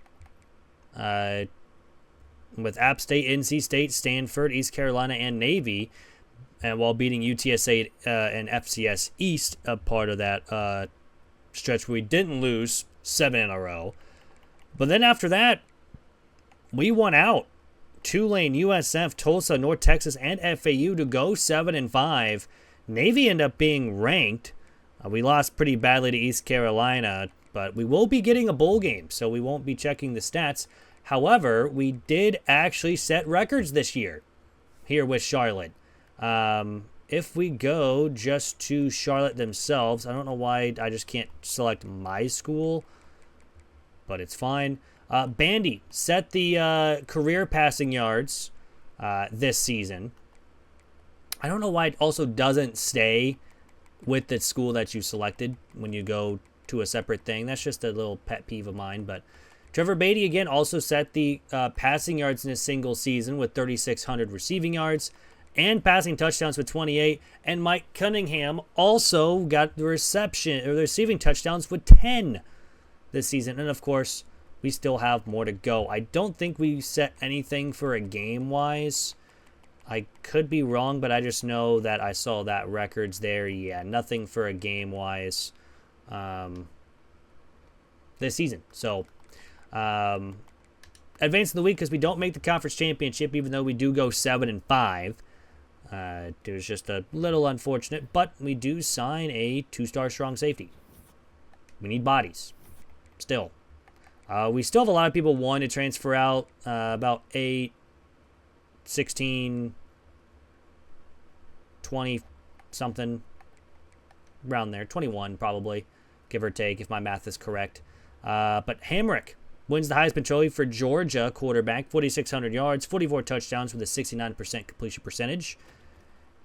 With App State, NC State, Stanford, East Carolina, and Navy, and while beating UTSA and FCS East, a part of that stretch where we didn't lose 7 in a row. But then after that, we won out. Tulane, USF, Tulsa, North Texas, and FAU to go 7-5. Navy ended up being ranked. We lost pretty badly to East Carolina, but we will be getting a bowl game, so we won't be checking the stats. However, we did actually set records this year here with Charlotte. If we go just to Charlotte themselves, I don't know why I just can't select my school, but it's fine. Bandy set the career passing yards this season. I don't know why it also doesn't stay with the school that you selected when you go to a separate thing. That's just a little pet peeve of mine. But Trevor Beatty, again, also set the passing yards in a single season with 3,600 receiving yards and passing touchdowns with 28. And Mike Cunningham also got the receiving touchdowns with 10 this season. And, of course, we still have more to go. I don't think we set anything for a game-wise. I could be wrong, but I just know that I saw that records there. Yeah, nothing for a game-wise this season. So, advance in the week because we don't make the conference championship, even though we do go 7-5. It was just a little unfortunate, but we do sign a 2-star strong safety. We need bodies. Still. We still have a lot of people wanting to transfer out, about 8, 16, 20 something, around there, 21 probably, give or take if my math is correct. But Hamrick wins the Heisman Trophy for Georgia quarterback, 4,600 yards, 44 touchdowns with a 69% completion percentage.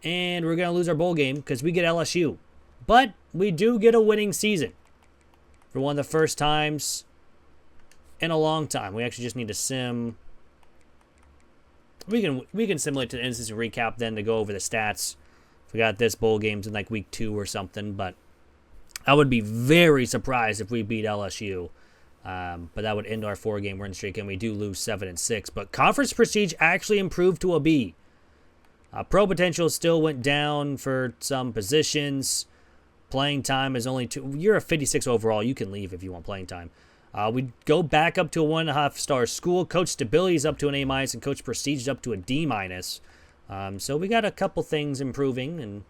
And we're going to lose our bowl game because we get LSU. But we do get a winning season for one of the first times in a long time. We actually just need to sim. We can simulate to the instance and recap then to go over the stats. If we got this bowl games in like week 2 or something, but I would be very surprised if we beat LSU. But that would end our 4-game win streak, and we do lose 7-6. But conference prestige actually improved to a B. Pro potential still went down for some positions. Playing time is only 2. You're a 56 overall. You can leave if you want playing time. We go back up to a 1.5-star school. Coach stability is up to an A-, and coach prestige is up to a D-. So we got a couple things improving, and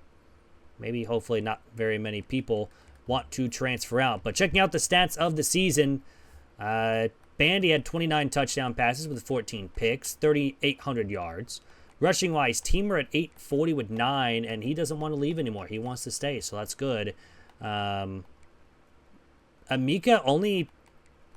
maybe hopefully not very many people want to transfer out. But checking out the stats of the season, Bandy had 29 touchdown passes with 14 picks, 3,800 yards. Rushing-wise, Teamer at 840 with 9, and he doesn't want to leave anymore. He wants to stay, so that's good. Amika only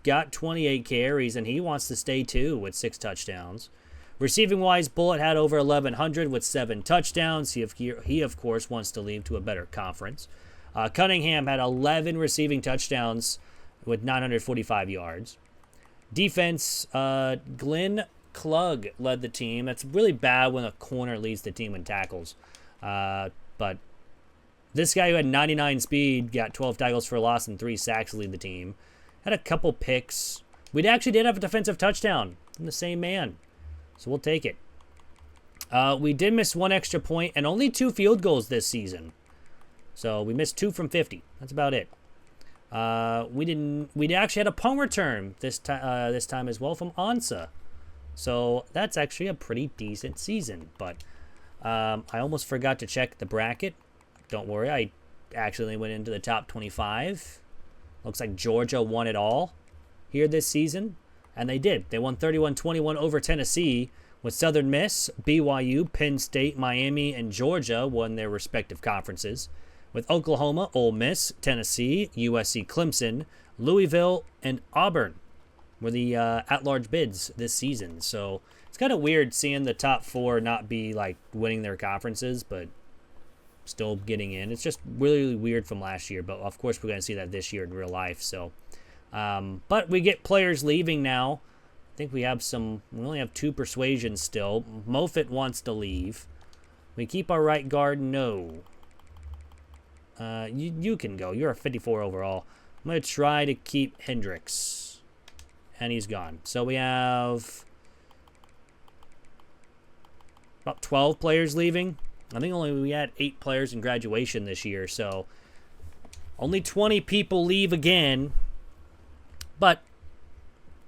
got 28 carries, and he wants to stay too with 6 touchdowns. Receiving-wise, Bullet had over 1,100 with 7 touchdowns. He, of course, wants to leave to a better conference. Cunningham had 11 receiving touchdowns with 945 yards. Defense, Glenn Klug led the team. That's really bad when a corner leads the team in tackles. But this guy who had 99 speed got 12 tackles for a loss and 3 sacks to lead the team. Had a couple picks. We actually did have a defensive touchdown from the same man. So we'll take it. We did miss 1 extra point and only 2 field goals this season. So we missed 2 from 50. That's about it. We actually had a punt return this time as well from Ansa. So that's actually a pretty decent season. But I almost forgot to check the bracket. Don't worry, I actually went into the top 25. Looks like Georgia won it all here this season. And they did. They won 31-21 over Tennessee, with Southern Miss, BYU, Penn State, Miami, and Georgia won their respective conferences. With Oklahoma, Ole Miss, Tennessee, USC, Clemson, Louisville, and Auburn were the at-large bids this season. So it's kind of weird seeing the top 4 not be like winning their conferences, but still getting in. It's just really, really weird from last year, but of course we're going to see that this year in real life. So, but we get players leaving now. I think we only have 2 persuasions still. Moffitt wants to leave. We keep our right guard, no. You can go. You're a 54 overall. I'm going to try to keep Hendricks. And he's gone. So we have about 12 players leaving. I think we had 8 players in graduation this year. So only 20 people leave again. But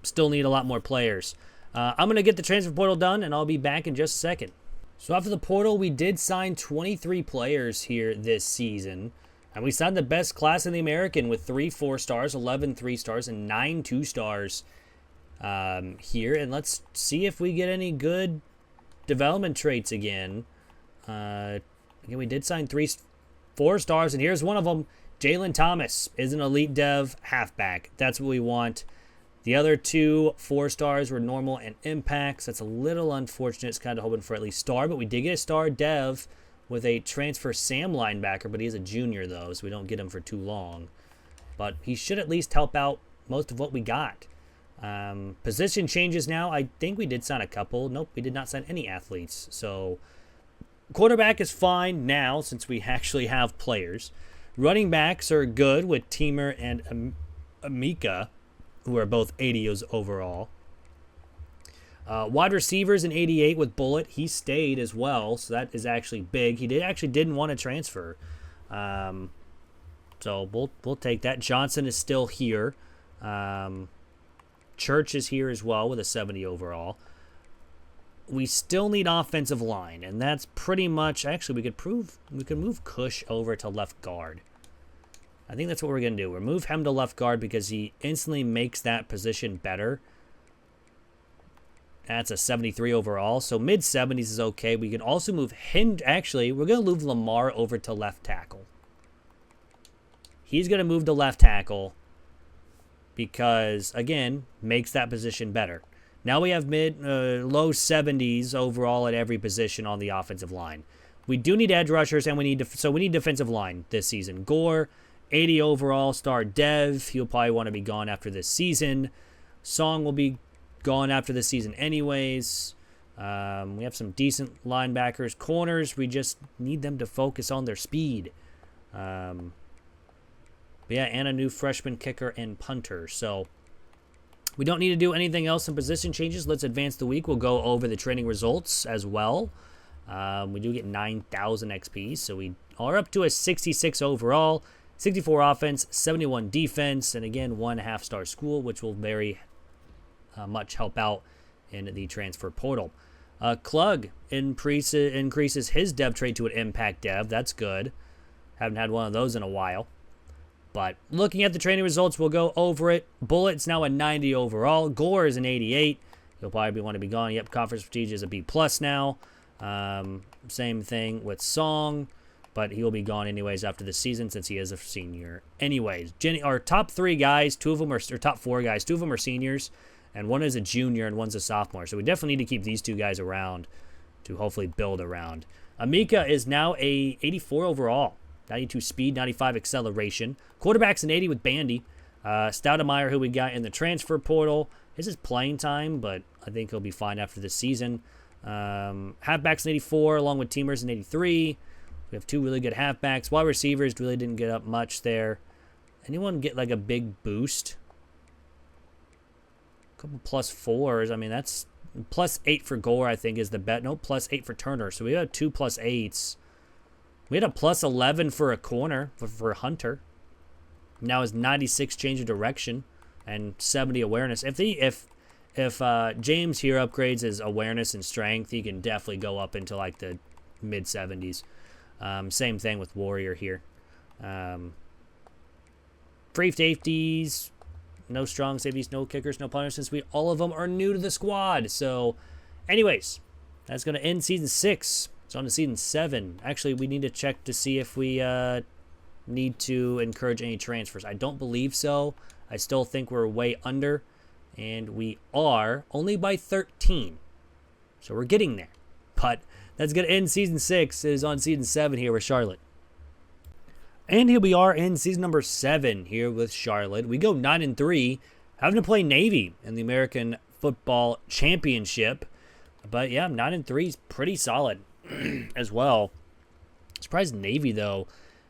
still need a lot more players. I'm going to get the transfer portal done, and I'll be back in just a second. So after the portal, we did sign 23 players here this season. And we signed the best class in the American with 3 4-stars, 11 3-stars, and 9 2-stars here. And let's see if we get any good development traits again. Again, we did sign 3 4-stars, and here's one of them. Jalen Thomas is an elite dev halfback. That's what we want. The other 2 4-stars were normal and impacts. That's a little unfortunate. It's kind of hoping for at least star, but we did get a star dev with a transfer Sam linebacker, but he's a junior though, so we don't get him for too long. But he should at least help out most of what we got. Position changes now. I think we did sign a couple. Nope, we did not sign any athletes. So quarterback is fine now since we actually have players. Running backs are good with Teamer and Amika, who are both 80s overall. Wide receivers in 88 with Bullet. He stayed as well, so that is actually big. He didn't want to transfer. So we'll take that. Johnson is still here. Church is here as well with a 70 overall. We still need offensive line, and that's pretty much... Actually, we could move Cush over to left guard. I think that's what we're going to do. We'll move him to left guard because he instantly makes that position better. That's a 73 overall, so mid-70s is okay. We can also move Actually, we're going to move Lamar over to left tackle. He's going to move to left tackle because, again, makes that position better. Now we have low 70s overall at every position on the offensive line. We do need edge rushers, and we need defensive line this season. Gore, 80 overall, star dev. He'll probably want to be gone after this season. Song will be gone after this season anyways. We have some decent linebackers. Corners, we just need them to focus on their speed. But yeah, and a new freshman kicker and punter. So we don't need to do anything else in position changes. Let's advance the week. We'll go over the training results as well. We do get 9,000 XP, so we are up to a 66 overall, 64 offense, 71 defense, and again, 1 half-star school, which will very much help out in the transfer portal. Klug increases his dev trait to an impact dev. That's good. Haven't had one of those in a while. But looking at the training results, we'll go over it. Bullet's now a 90 overall. Gore is an 88. He'll probably want to be gone. Yep, conference prestige is a B+ now. Same thing with Song, but he will be gone anyways after the season since he is a senior. Anyways, our top 3 guys, 2 of them are, or top 4 guys, 2 of them are seniors, and 1 is a junior and 1's a sophomore. So we definitely need to keep these 2 guys around to hopefully build around. Amika is now a 84 overall, 92 speed, 95 acceleration. Quarterback's an 80 with Bandy. Stoudemeyer, who we got in the transfer portal, This is playing time, but I think he'll be fine after this season. Halfbacks in 84, along with teamers in 83. We have 2 really good halfbacks. Wide receivers really didn't get up much there. Anyone get like a big boost? A couple +4s. I mean, that's +8 for Gore, I think, is the bet. No, +8 for Turner. So we have 2 +8s. We had a +11 for a corner for Hunter. Now his 96 change of direction and 70 awareness. If James here upgrades his awareness and strength, he can definitely go up into like the mid 70s. Same thing with Warrior here. Free safeties, no strong safeties, no kickers, no punters, since all of them are new to the squad. So, anyways, that's going to end Season 6. It's on to Season 7. Actually, we need to check to see if we need to encourage any transfers. I don't believe so. I still think we're way under, and we are only by 13. So we're getting there. But that's going to end Season 6. It is on Season 7 here with Charlotte. And here we are in Season number 7 here with Charlotte. We go 9-3, having to play Navy in the American Football Championship. But yeah, 9-3 is pretty solid as well. Surprised Navy, though,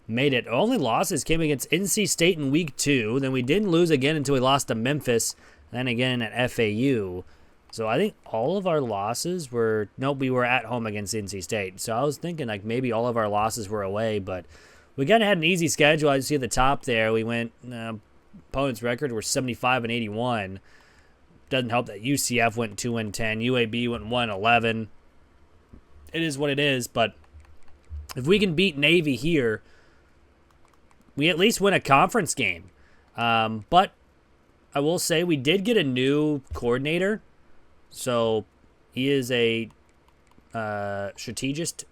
made it. Only losses came against NC State in Week 2. Then we didn't lose again until we lost to Memphis. Then again at FAU. So I think all of our losses were... Nope, we were at home against NC State. So I was thinking like maybe all of our losses were away. But we kind of had an easy schedule. As you see at the top there, we went... opponent's record were 75-81. Doesn't help that UCF went 2-10. UAB went 1-11. It is what it is. But if we can beat Navy here... we at least win a conference game. But I will say we did get a new coordinator. So he is a strategist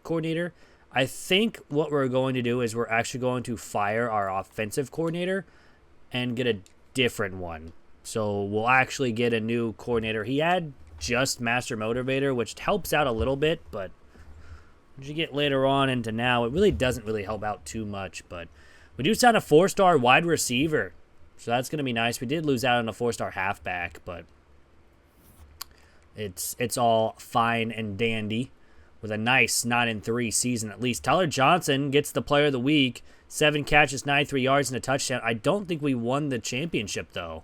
coordinator. I think what we're going to do is we're actually going to fire our offensive coordinator and get a different one. So we'll actually get a new coordinator. He had just Master Motivator, which helps out a little bit. But as you get later on into now, it really doesn't really help out too much. But we do sign a 4-star wide receiver. So that's going to be nice. We did lose out on a 4-star halfback, but it's all fine and dandy with a nice 9-3 season at least. Tyler Johnson gets the player of the week. 7 catches, 93 yards, and a touchdown. I don't think we won the championship, though.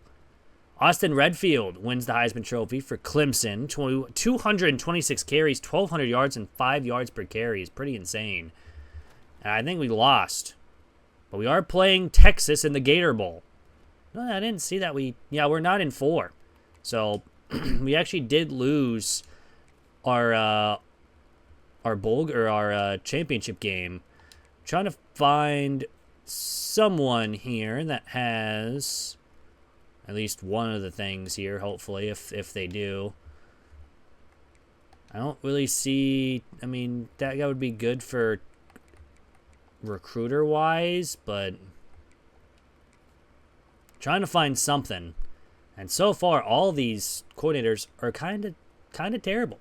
Austin Redfield wins the Heisman Trophy for Clemson. 226 carries, 1,200 yards, and 5 yards per carry is pretty insane. And I think we lost. But we are playing Texas in the Gator Bowl. No, I didn't see that. We're 9-4. So we actually did lose our bowl or our championship game. I'm trying to find someone here that has at least one of the things here. Hopefully, if they do. I don't really see. I mean, that guy would be good for recruiter wise, but trying to find something. And so far all these coordinators are kind of terrible.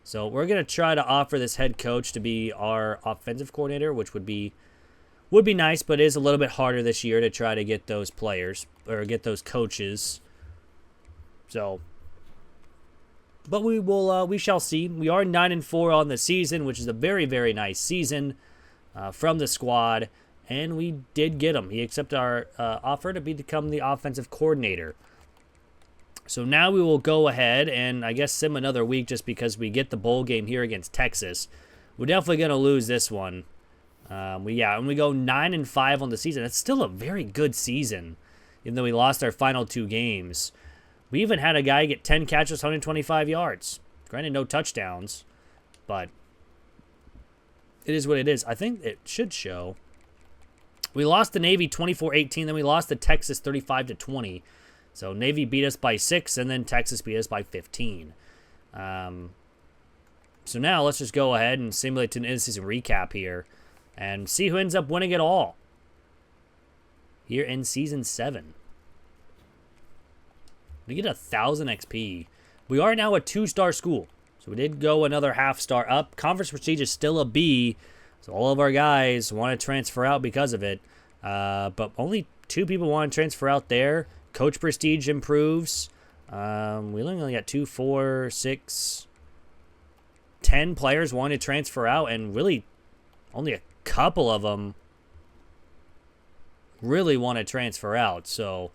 So we're going to try to offer this head coach to be our offensive coordinator, which would be nice, but it is a little bit harder this year to try to get those players or get those coaches. So but we shall see. We are 9-4 on the season, which is a very, very nice season from the squad. And we did get him. He accepted our offer to become the offensive coordinator. So now we will go ahead and I guess sim another week just because we get the bowl game here against Texas. We're definitely going to lose this one. And we go 9-5 on the season. That's still a very good season, even though we lost our final 2 games. We even had a guy get 10 catches, 125 yards. Granted, no touchdowns, but it is what it is. I think it should show. We lost to Navy 24-18, then we lost to Texas 35-20. So Navy beat us by 6, and then Texas beat us by 15. So now let's just go ahead and simulate an in-season recap here and see who ends up winning it all here in Season 7. We get 1,000 XP. We are now a 2-star school. So we did go another half-star up. Conference prestige is still a B. So all of our guys want to transfer out because of it. But only 2 people want to transfer out there. Coach prestige improves. We only got 2, 4, 6, 10 players wanting to transfer out, and really only a couple of them really want to transfer out. So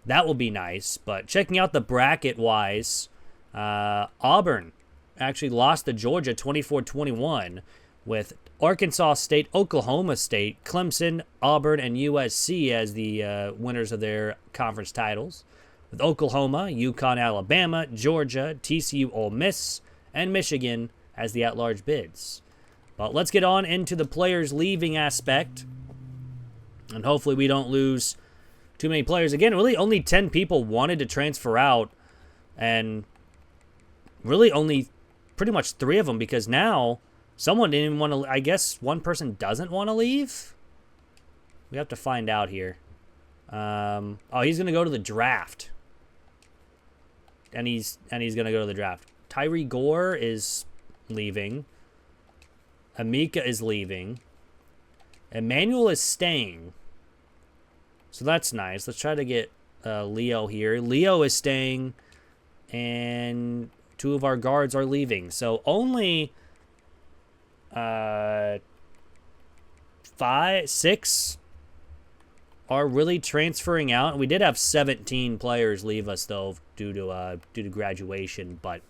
that will be nice. But checking out the bracket-wise, Auburn actually lost to Georgia 24-21 with Arkansas State, Oklahoma State, Clemson, Auburn, and USC as the winners of their conference titles. With Oklahoma, UConn, Alabama, Georgia, TCU, Ole Miss, and Michigan as the at-large bids. But let's get on into the players leaving aspect. And hopefully we don't lose too many players. Again, really only 10 people wanted to transfer out. And really only pretty much 3 of them, because now someone didn't even want to. I guess one person doesn't want to leave. We have to find out here. Oh, he's going to go to the draft. And he's going to go to the draft. Tyree Gore is leaving. Amika is leaving. Emmanuel is staying. So that's nice. Let's try to get Leo here. Leo is staying. And 2 of our guards are leaving. So only 5, 6 are really transferring out. We did have 17 players leave us though due to graduation, but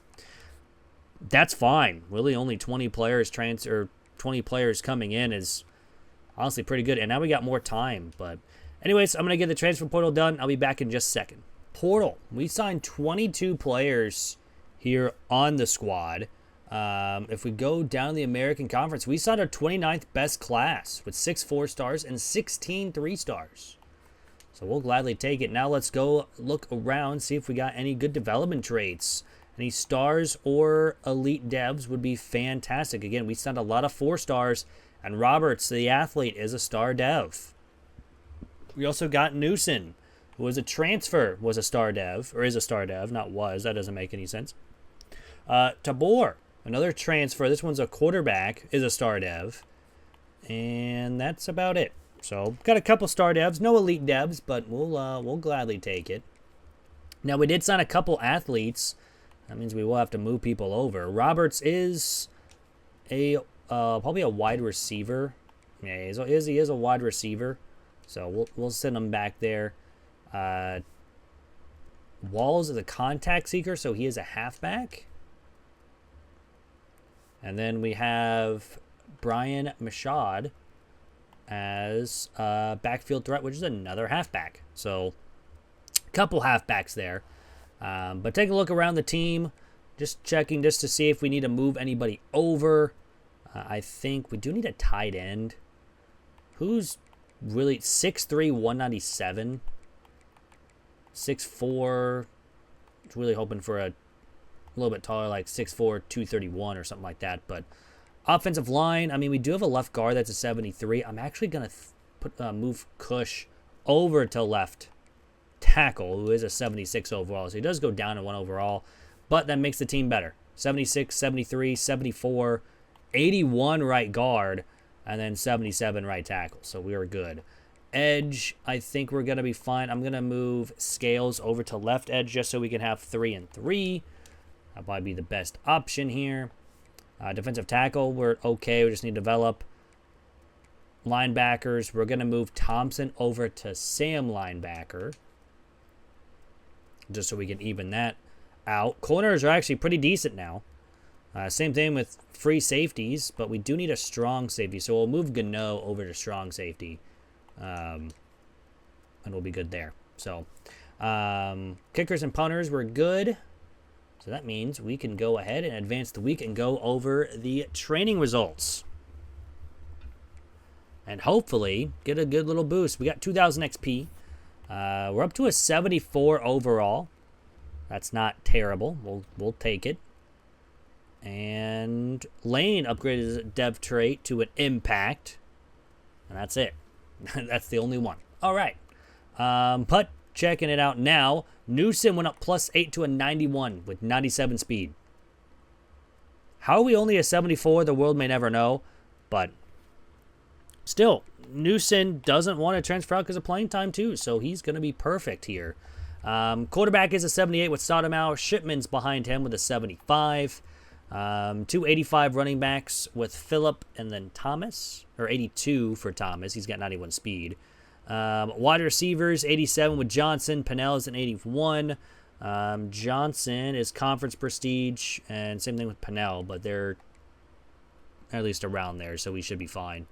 that's fine. Really, only 20 players 20 players coming in is honestly pretty good. And now we got more time. But anyways, I'm gonna get the transfer portal done. I'll be back in just a second. Portal. We signed 22 players here on the squad. If we go down the American Conference, we signed our 29th best class with 6 4-stars and 16 3-stars. So we'll gladly take it. Now let's go look around, see if we got any good development traits. Any stars or elite devs would be fantastic. Again, we signed a lot of 4-stars, and Roberts, the athlete, is a star dev. We also got Newson, who was a transfer, was a star dev, or is a star dev, not was. That doesn't make any sense. Tabor, another transfer. This one's a quarterback, is a star dev. And that's about it. So, got a couple star devs. No elite devs, but we'll gladly take it. Now, we did sign a couple athletes. That means we will have to move people over. Roberts is probably a wide receiver. Yeah, he is a wide receiver. So, we'll send him back there. Walls is a contact seeker, so he is a halfback. And then we have Brian Mashad as a backfield threat, which is another halfback. So, a couple halfbacks there. But take a look around the team. Just checking just to see if we need to move anybody over. I think we do need a tight end. Who's really 6'3", 197. 6'4". Really hoping for a little bit taller, like 6'4", 231 or something like that. But offensive line, I mean, we do have a left guard that's a 73. I'm actually going to move Cush over to left tackle, who is a 76 overall. So he does go down to 1 overall, but that makes the team better. 76, 73, 74, 81 right guard, and then 77 right tackle. So we are good. Edge, I think we're going to be fine. I'm going to move Scales over to left edge just so we can have 3 and 3. That'll probably be the best option here. Defensive tackle, we're okay. We just need to develop. Linebackers, we're going to move Thompson over to Sam linebacker, just so we can even that out. Corners are actually pretty decent now. Same thing with free safeties, but we do need a strong safety. So we'll move Gano over to strong safety. And we'll be good there. So, kickers and punters were good. So that means we can go ahead and advance the week and go over the training results. And hopefully get a good little boost. We got 2,000 XP. We're up to a 74 overall. That's not terrible. We'll take it. And Lane upgraded his dev trait to an impact. And that's it. That's the only one. All right. But checking it out now. Newsom went up +8 to a 91 with 97 speed. How are we only a 74? The world may never know. But still, Newsom doesn't want to transfer out because of playing time too. So he's going to be perfect here. Quarterback is a 78 with Sotomayor. Shipman's behind him with a 75. 285 running backs with Phillip and then Thomas, or 82 for Thomas. He's got 91 speed. Wide receivers, 87 with Johnson. Pennell's an 81. Johnson is conference prestige, and same thing with Pennell, but they're at least around there, so we should be fine.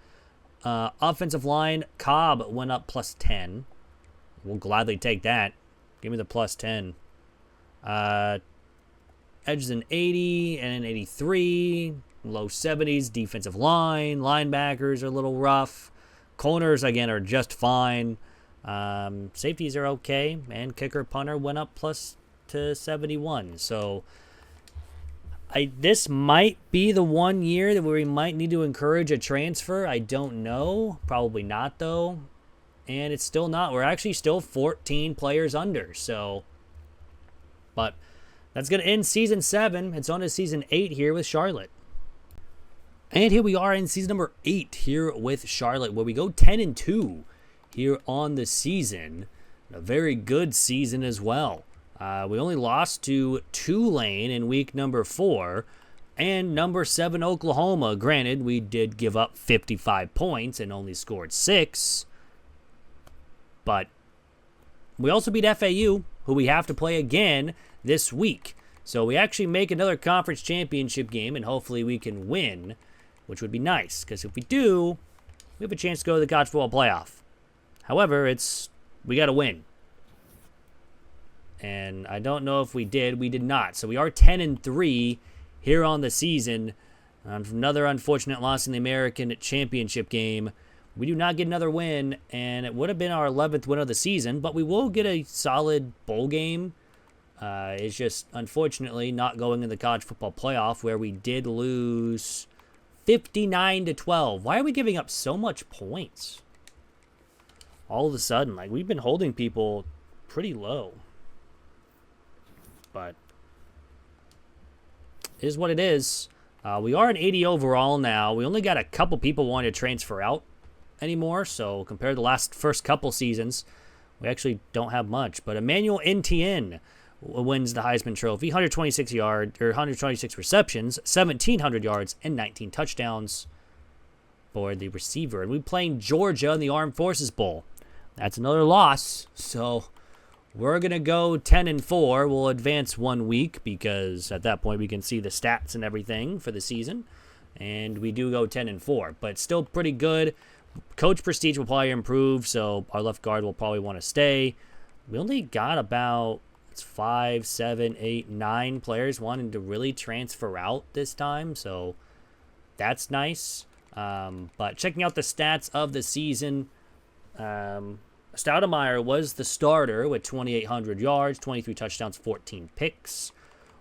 Offensive line, Cobb went up plus 10. We'll gladly take that. Give me the plus 10. Edge is an 80 and an 83. Low 70s. Defensive line. Linebackers are a little rough. Corners, again, are just fine. Safeties are okay. And kicker, punter went up plus to 71. So this might be the one year that we might need to encourage a transfer. I don't know. Probably not, though. And it's still not. We're actually still 14 players under. So, but that's going to end Season 7. It's on to Season 8 here with Charlotte. And here we are in Season number 8 here with Charlotte, where we go 10-2 here on the season. A very good season as well. We only lost to Tulane in week number 4 and number 7 Oklahoma. Granted, we did give up 55 points and only scored 6. But we also beat FAU, who we have to play again this week. So we actually make another conference championship game, and hopefully we can win, which would be nice. Because if we do, we have a chance to go to the college football playoff. However, we got to win. And I don't know if we did. We did not. So we are 10-3 here on the season. Another unfortunate loss in the American Championship game. We do not get another win, and it would have been our 11th win of the season, but we will get a solid bowl game. It's just, unfortunately, not going in the college football playoff, where we did lose 59-12. Why are we giving up so much points? All of a sudden, like, we've been holding people pretty low. But it is what it is. We are an 80 overall now. We only got a couple people wanting to transfer out anymore, so compared to the first couple seasons, we actually don't have much. But Emmanuel Etienne wins the Heisman Trophy, 126 receptions, 1,700 yards, and 19 touchdowns for the receiver. And we're playing Georgia in the Armed Forces Bowl. That's another loss, so we're going to go 10-4. We'll advance 1 week because at that point we can see the stats and everything for the season. And we do go 10-4, but still pretty good. Coach prestige will probably improve, so our left guard will probably want to stay. We only got about 5, 7, 8, 9 players wanting to really transfer out this time, so that's nice. But checking out the stats of the season, Stoudemire was the starter with 2,800 yards, 23 touchdowns, 14 picks.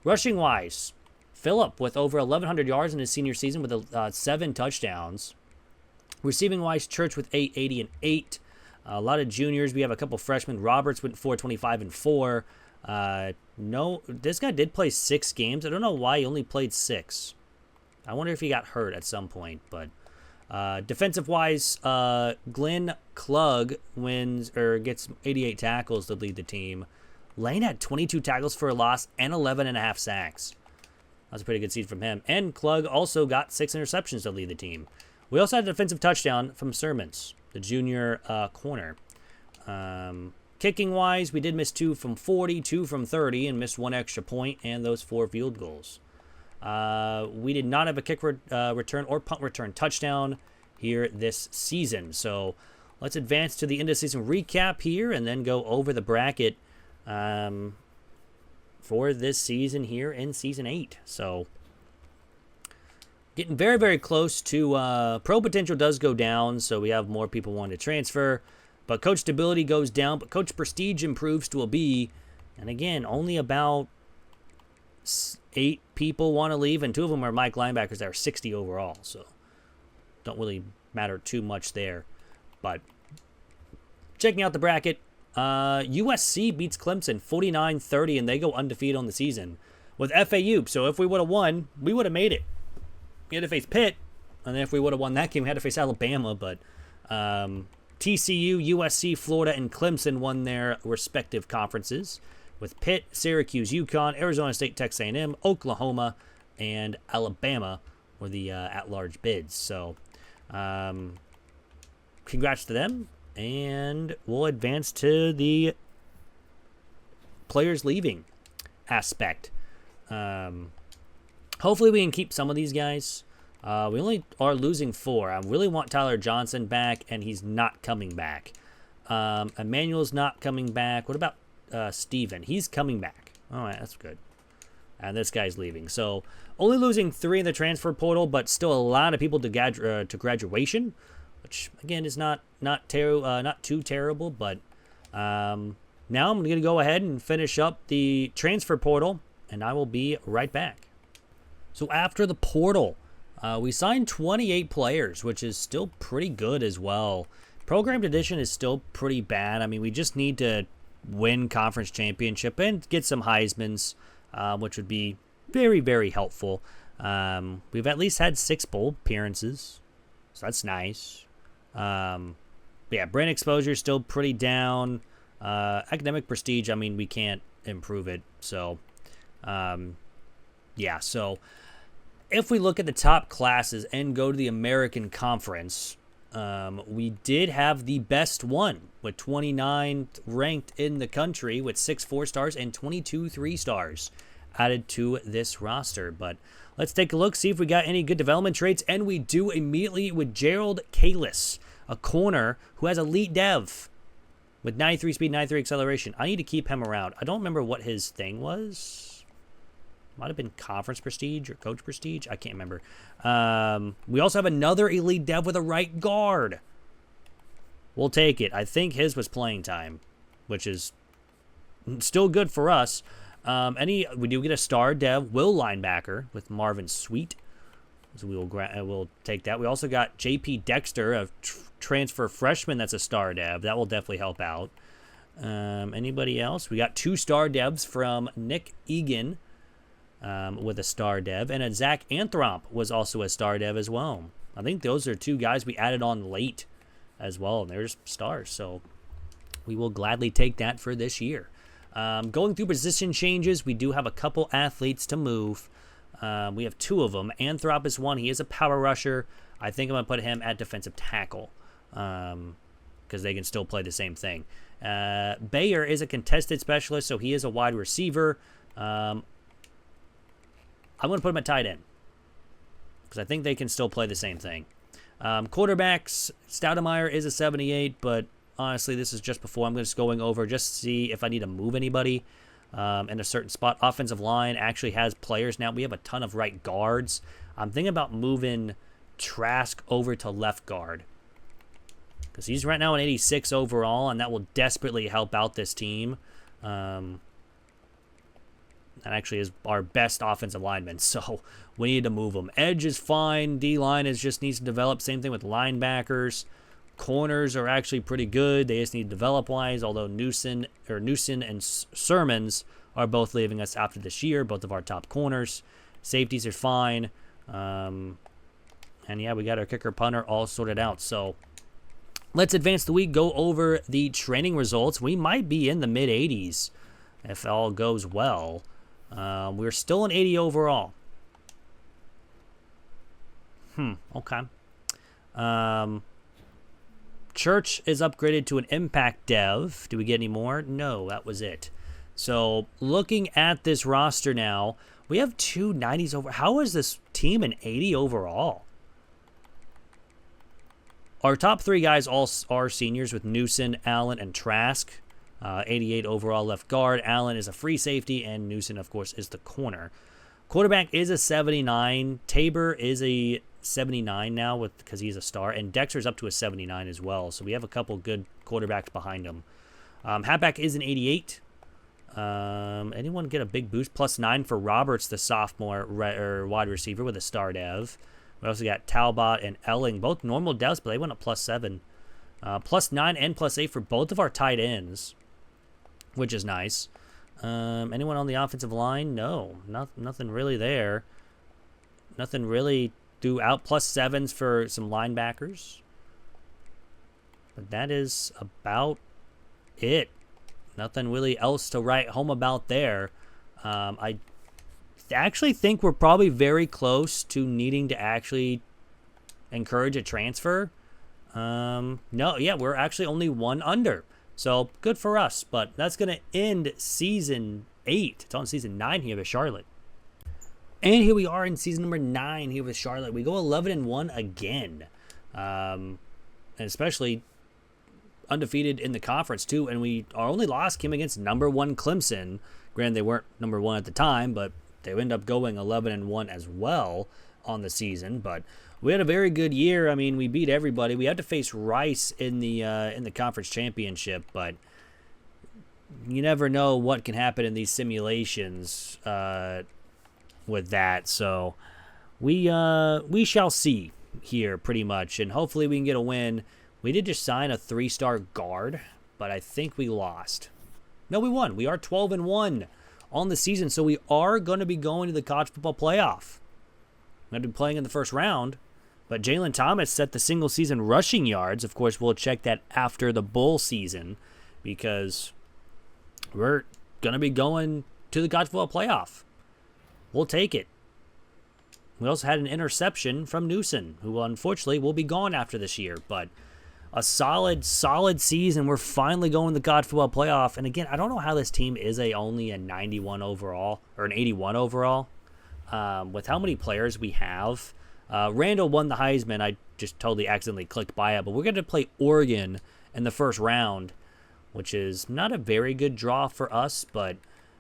Rushing-wise, Phillip with over 1,100 yards in his senior season with 7 touchdowns. Receiving-wise, Church with 880 and 8. A lot of juniors. We have a couple freshmen. Roberts went 425 and 4. No, this guy did play 6 games. I don't know why he only played 6. I wonder if he got hurt at some point. But defensive-wise, Glenn Klug gets 88 tackles to lead the team. Lane had 22 tackles for a loss and 11.5 sacks. That's a pretty good season from him. And Klug also got 6 interceptions to lead the team. We also had a defensive touchdown from Sermons, the junior corner. Kicking-wise, we did miss 2 from 40, 2 from 30, and missed 1 extra point and those 4 field goals. We did not have a kick return or punt return touchdown here this season. So let's advance to the end of season recap here and then go over the bracket for this season here in Season 8. So getting very, very close to pro potential does go down, so we have more people wanting to transfer. But coach stability goes down, but coach prestige improves to a B. And again, only about 8 people want to leave, and 2 of them are Mike linebackers that are 60 overall. So don't really matter too much there. But checking out the bracket, USC beats Clemson 49-30, and they go undefeated on the season with FAU. So if we would have won, we would have made it. We had to face Pitt, and then if we would have won that game, we had to face Alabama. But TCU, USC, Florida, and Clemson won their respective conferences, with Pitt, Syracuse, UConn, Arizona State, Texas A&M, Oklahoma, and Alabama were the at-large bids. So, congrats to them, and we'll advance to the players leaving aspect. Hopefully we can keep some of these guys. We only are losing 4. I really want Tyler Johnson back, and he's not coming back. Emmanuel's not coming back. What about Steven? He's coming back. All right, that's good. And this guy's leaving. So only losing 3 in the transfer portal, but still a lot of people to graduation, which again is not too terrible. But now I'm going to go ahead and finish up the transfer portal, and I will be right back. So after the portal, we signed 28 players, which is still pretty good as well. Programmed edition is still pretty bad. I mean, we just need to win conference championship and get some Heismans, which would be very, very helpful. We've at least had 6 bowl appearances, so that's nice. Yeah, brand exposure is still pretty down. Academic prestige, I mean, we can't improve it. So, yeah, so if we look at the top classes and go to the American Conference, we did have the best one with 29 ranked in the country with 6 4-stars and 22 3-stars added to this roster. But let's take a look, see if we got any good development traits, and we do immediately with Gerald Kalis, a corner who has elite dev with 93 speed, 93 acceleration. I need to keep him around. I don't remember what his thing was. Might have been conference prestige or coach prestige. I can't remember. We also have another elite dev with a right guard. We'll take it. I think his was playing time, which is still good for us. We do get a star dev, Will linebacker with Marvin Sweet. So we'll take that. We also got JP Dexter, a transfer freshman that's a star dev. That will definitely help out. Anybody else? We got 2 star devs from Nick Egan, with a star dev, and a Zach Anthrop was also a star dev as well. I think those are 2 guys we added on late as well, and they're just stars, so we will gladly take that for this year. Going through position changes, we do have a couple athletes to move. We have 2 of them. Anthrop is one. He is a power rusher. I think I'm going to put him at defensive tackle because they can still play the same thing. Bayer is a contested specialist, so he is a wide receiver. I'm going to put him at tight end because I think they can still play the same thing. Quarterbacks, Stoudemire is a 78, but honestly, this is just before. I'm just going over just to see if I need to move anybody in a certain spot. Offensive line actually has players now. We have a ton of right guards. I'm thinking about moving Trask over to left guard because he's right now an 86 overall, and that will desperately help out this team. That actually is our best offensive lineman, so we need to move them. Edge is fine. D-line just needs to develop. Same thing with linebackers. Corners are actually pretty good. They just need to develop wise, although Newson and Sermons are both leaving us after this year, both of our top corners. Safeties are fine. And yeah, we got our kicker punter all sorted out. So let's advance the week, go over the training results. We might be in the mid-80s if all goes well. We're still an 80 overall. Okay. Church is upgraded to an impact dev. Do we get any more? No, that was it. So looking at this roster now, we have 2 90s over. How is this team an 80 overall? Our top 3 guys all are seniors with Newson, Allen, and Trask. 88 overall left guard. Allen is a free safety, and Newson, of course, is the corner. Quarterback is a 79. Tabor is a 79 now because he's a star, and Dexter's up to a 79 as well. So we have a couple good quarterbacks behind him. Halfback is an 88. Anyone get a big boost? +9 for Roberts, the sophomore wide receiver with a star dev. We also got Talbot and Elling, both normal devs, but they went up +7. +9 and +8 for both of our tight ends, which is nice. Anyone on the offensive line? No, nothing really there. Nothing really throughout. +7s for some linebackers. But that is about it. Nothing really else to write home about there. I actually think we're probably very close to needing to actually encourage a transfer. No, yeah, we're actually only one under. So good for us. But that's going to end season 8. It's on season 9 here with Charlotte. And here we are in season number 9 here with Charlotte. We go 11-1 again. And especially undefeated in the conference too. And our only loss came against number 1 Clemson. Granted, they weren't number 1 at the time, but they end up going 11-1 as well on the season. But we had a very good year. I mean, we beat everybody. We had to face Rice in the conference championship, but you never know what can happen in these simulations with that. So we shall see here pretty much, and hopefully we can get a win. We did just sign a 3-star guard, but I think we lost. No, we won. We are 12-1 on the season, so we are going to be going to the college football playoff. We're going to be playing in the first round, but Jalen Thomas set the single season rushing yards. Of course, we'll check that after the bowl season because we're going to be going to the college football playoff. We'll take it. We also had an interception from Newsom, who unfortunately will be gone after this year, but a solid season. We're finally going to the college football playoff. And again, I don't know how this team is only a 91 overall or an 81 overall with how many players we have. Randall won the Heisman. I just totally accidentally clicked by it. But we're going to play Oregon in the first round, which is not a very good draw for us. But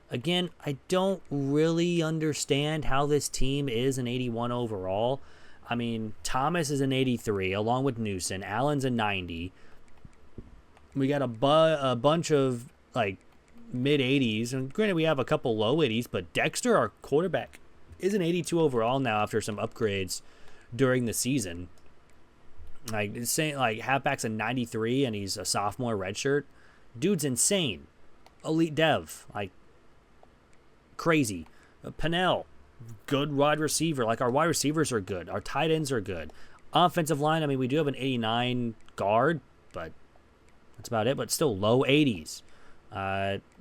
again, I don't really understand how this team is an 81 overall. I mean, Thomas is an 83, along with Newsom. Allen's a 90. We got a bunch of, like, mid-80s. And granted, we have a couple low 80s, but Dexter, our quarterback, is an 82 overall now after some upgrades during the season. Like, saying, like, halfback's a 93, and he's a sophomore redshirt. Dude's insane. Elite dev. Like, crazy. Pennell. Good wide receiver. Like, our wide receivers are good. Our tight ends are good. Offensive line, I mean, we do have an 89 guard, but that's about it. But still low 80s.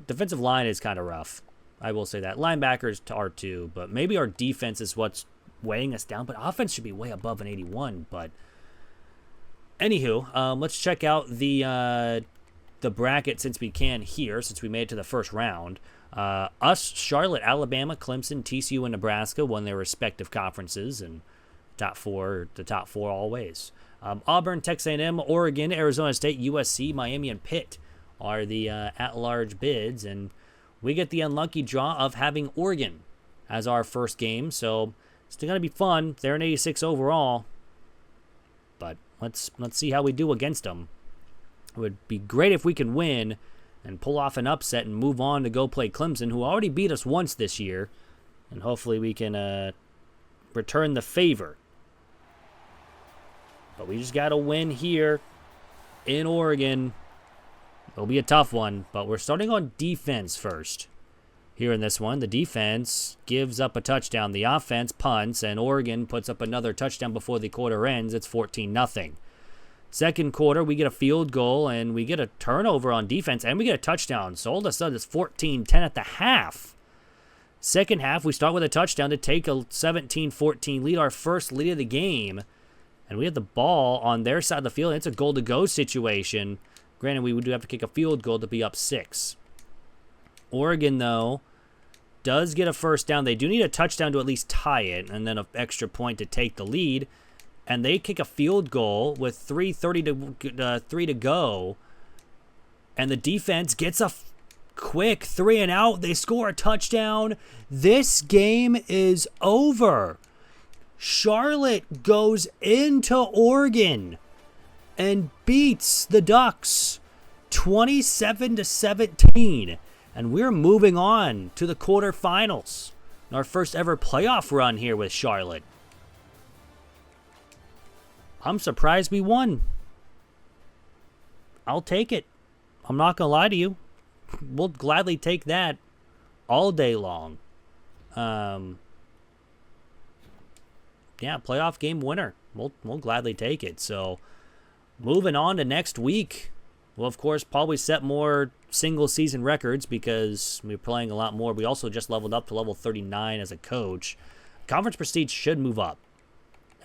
Defensive line is kind of rough. I will say that. Linebackers are too, but maybe our defense is what's weighing us down. But offense should be way above an 81. But anywho, let's check out the bracket since we can here, since we made it to the first round. Us, Charlotte, Alabama, Clemson, TCU, and Nebraska won their respective conferences, and the top four always. Auburn, Texas A&M, Oregon, Arizona State, USC, Miami, and Pitt are the at-large bids, and we get the unlucky draw of having Oregon as our first game, so it's going to be fun. They're an 86 overall, but let's see how we do against them. It would be great if we can win and pull off an upset and move on to go play Clemson, who already beat us once this year, and hopefully we can return the favor. But we just got to win here in Oregon. It'll be a tough one, but we're starting on defense first. Here in this one, the defense gives up a touchdown. The offense punts, and Oregon puts up another touchdown before the quarter ends. It's 14-0. Second quarter, we get a field goal, and we get a turnover on defense, and we get a touchdown. So all of a sudden, it's 14-10 at the half. Second half, we start with a touchdown to take a 17-14 lead, our first lead of the game. And we have the ball on their side of the field. It's a goal-to-go situation. Granted, we would have to kick a field goal to be up 6. Oregon, though, does get a first down. They do need a touchdown to at least tie it, and then an extra point to take the lead. And they kick a field goal with 3:30 to go. And the defense gets a quick 3-and-out. They score a touchdown. This game is over. Charlotte goes into Oregon and beats the Ducks 27-17. And we're moving on to the quarterfinals. Our first ever playoff run here with Charlotte. I'm surprised we won. I'll take it. I'm not going to lie to you. We'll gladly take that all day long. Yeah, playoff game winner. We'll gladly take it. So moving on to next week. We'll, of course, probably set more single-season records because we're playing a lot more. We also just leveled up to level 39 as a coach. Conference prestige should move up.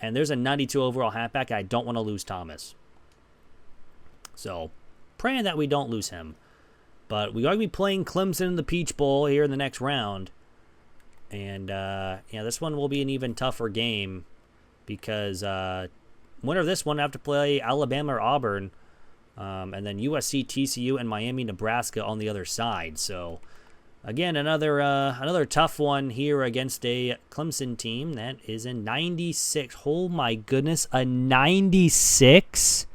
And there's a 92 overall halfback. I don't want to lose Thomas. So, praying that we don't lose him. But we are going to be playing Clemson in the Peach Bowl here in the next round. And, this one will be an even tougher game because winner of this one have to play Alabama or Auburn. And then USC, TCU, and Miami, Nebraska on the other side. So, again, another tough one here against a Clemson team that is in 96. Oh, my goodness, a 96?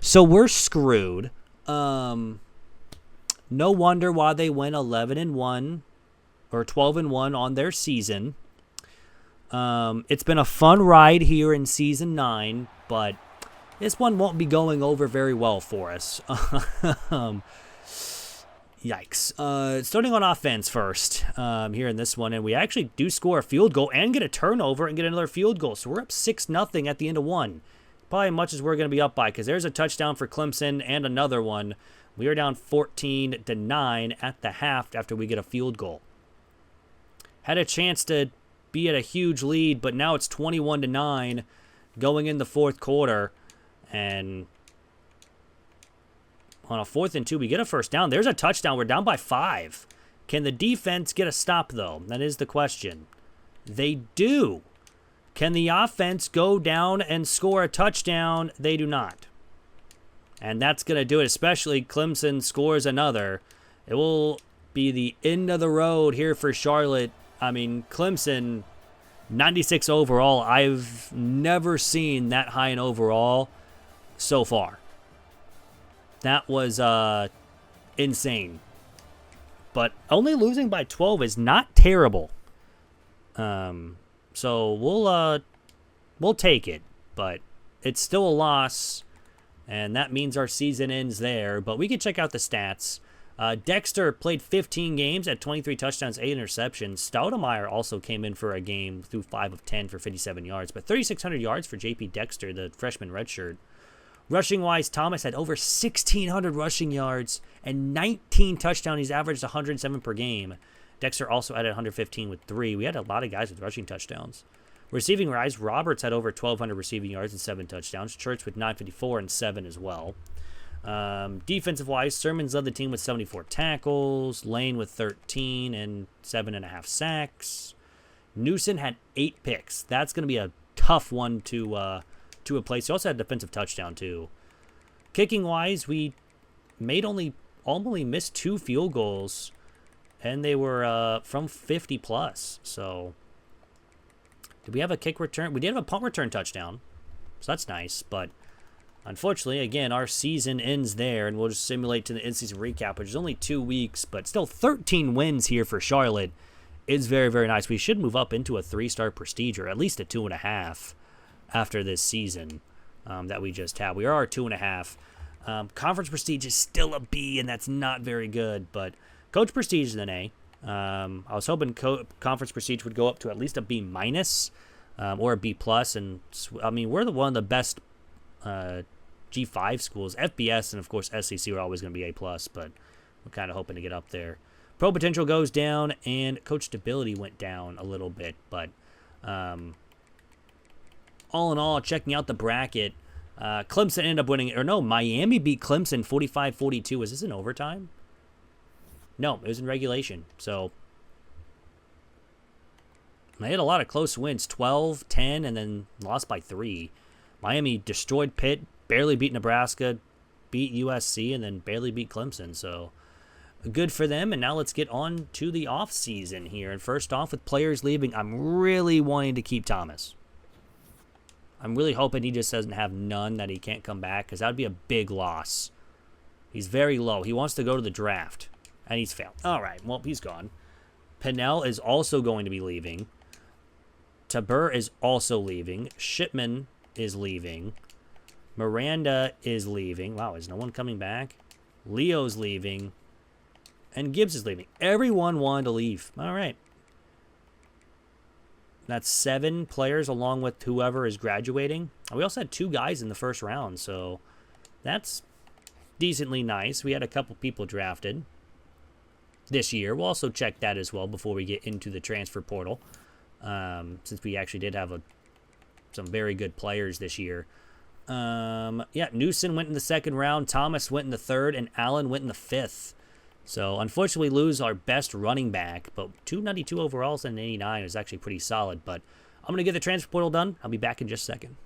So, we're screwed. No wonder why they went 11-1 or 12-1 on their season. It's been a fun ride here in Season 9, but this one won't be going over very well for us. Yikes. Starting on offense first here in this one, and we actually do score a field goal and get a turnover and get another field goal. So we're up 6-0 at the end of one. Probably as much as we're going to be up by because there's a touchdown for Clemson and another one. We are down 14-9 at the half after we get a field goal. Had a chance to be at a huge lead, but now it's 21-9 going in the fourth quarter. And on a 4th and 2, we get a first down. There's a touchdown. We're down by 5. Can the defense get a stop, though? That is the question. They do. Can the offense go down and score a touchdown? They do not. And that's going to do it, especially Clemson scores another. It will be the end of the road here for Charlotte. I mean, Clemson, 96 overall. I've never seen that high in overall so far. That was insane. But only losing by 12 is not terrible. So we'll take it. But it's still a loss. And that means our season ends there. But we can check out the stats. Dexter played 15 games at 23 touchdowns, 8 interceptions. Stoudemire also came in for a game through 5 of 10 for 57 yards. But 3,600 yards for J.P. Dexter, the freshman redshirt. Rushing-wise, Thomas had over 1,600 rushing yards and 19 touchdowns. He's averaged 107 per game. Dexter also added 115 with 3. We had a lot of guys with rushing touchdowns. Receiving rise, Roberts had over 1,200 receiving yards and 7 touchdowns. Church with 954 and 7 as well. Defensive-wise, Sermons led the team with 74 tackles. Lane with 13 and 7.5 sacks. Newsom had 8 picks. That's going to be a tough one to replace. He also had a defensive touchdown, too. Kicking-wise, we only missed 2 field goals, and they were from 50-plus. So, did we have a kick return? We did have a punt return touchdown, so that's nice. But, unfortunately, again, our season ends there, and we'll just simulate to the in-season recap, which is only 2 weeks, but still 13 wins here for Charlotte is very, very nice. We should move up into a 3-star prestige, or at least a 2.5 after this season that we just had. We are 2.5. Conference prestige is still a B, and that's not very good, but coach prestige is an A. I was hoping conference prestige would go up to at least a B minus or a B plus, and I mean we're one of the best G5 schools. FBS and of course SEC are always going to be A plus, but we're kind of hoping to get up there. Pro potential goes down, and coach stability went down a little bit, but all in all, checking out the bracket, Clemson ended up winning, or no, Miami beat Clemson 45-42. Was this in overtime? No, it was in regulation. So, they had a lot of close wins, 12-10, and then lost by 3. Miami destroyed Pitt, barely beat Nebraska, beat USC, and then barely beat Clemson. So, good for them. And now let's get on to the offseason here. And first off, with players leaving, I'm really wanting to keep Thomas. I'm really hoping he just doesn't have none, that he can't come back, because that would be a big loss. He's very low. He wants to go to the draft, and he's failed. All right, well, he's gone. Pennell is also going to be leaving. Tabur is also leaving. Shipman is leaving. Miranda is leaving. Wow, is no one coming back? Leo's leaving. And Gibbs is leaving. Everyone wanted to leave. All right. That's 7 players along with whoever is graduating. We also had 2 guys in the first round, so that's decently nice. We had a couple people drafted this year. We'll also check that as well before we get into the transfer portal, since we actually did have some very good players this year. Yeah, Newsom went in the second round, Thomas went in the third, and Allen went in the fifth. So, unfortunately, we lose our best running back, but 292 overalls and an 89 is actually pretty solid. But I'm going to get the transfer portal done. I'll be back in just a second.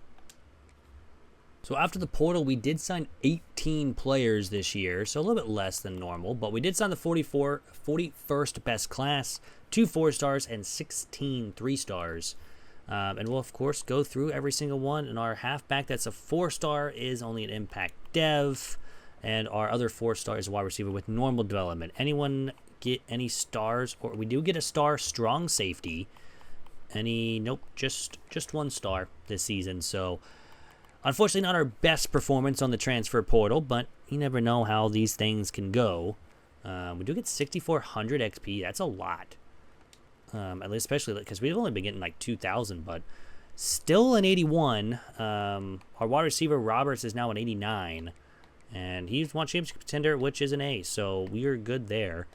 So, after the portal, we did sign 18 players this year, so a little bit less than normal. But we did sign the 41st best class, 2 4-stars, and 16 3-stars. And we'll, of course, go through every single one. And our halfback that's a 4-star is only an impact dev. And our other 4-star is a wide receiver with normal development. Anyone get any stars? Or we do get a star strong safety. Nope, just 1 star this season. So, unfortunately, not our best performance on the transfer portal, but you never know how these things can go. We do get 6,400 XP. That's a lot. At least especially because we've only been getting like 2,000, but still an 81. Our wide receiver, Roberts, is now an 89. And he's one championship contender, which is an A, so we are good there.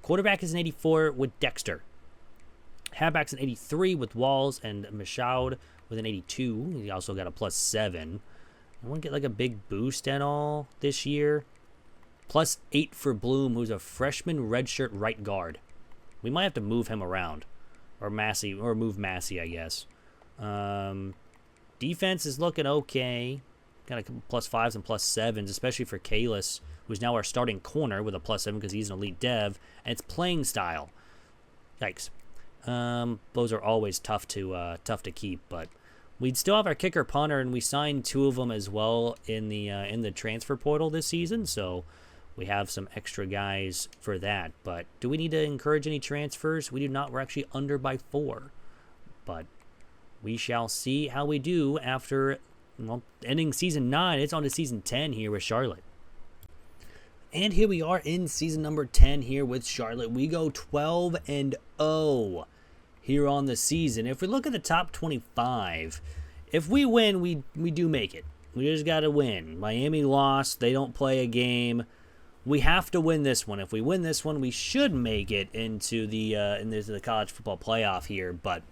Quarterback is an 84 with Dexter. Halfback's an 83 with Walls, and Michaud with an 82. He also got a +7. I want to get like a big boost and all this year. +8 for Bloom, who's a freshman redshirt right guard. We might have to move him around, or move Massey, I guess. Defense is looking okay. Got a couple +5s and +7s, especially for Kalis, who's now our starting corner with a +7 because he's an elite dev, and it's playing style. Yikes. Those are always tough to keep, but we'd still have our kicker punter, and we signed 2 of them as well in the transfer portal this season, so we have some extra guys for that. But do we need to encourage any transfers? We do not. We're actually under by 4, but we shall see how we do after. Well, ending season 9, it's on to season 10 here with Charlotte. And here we are in season number 10 here with Charlotte. We go 12-0 here on the season. If we look at the top 25, if we win, we do make it. We just got to win. Miami lost. They don't play a game. We have to win this one. If we win this one, we should make it into the college football playoff here, but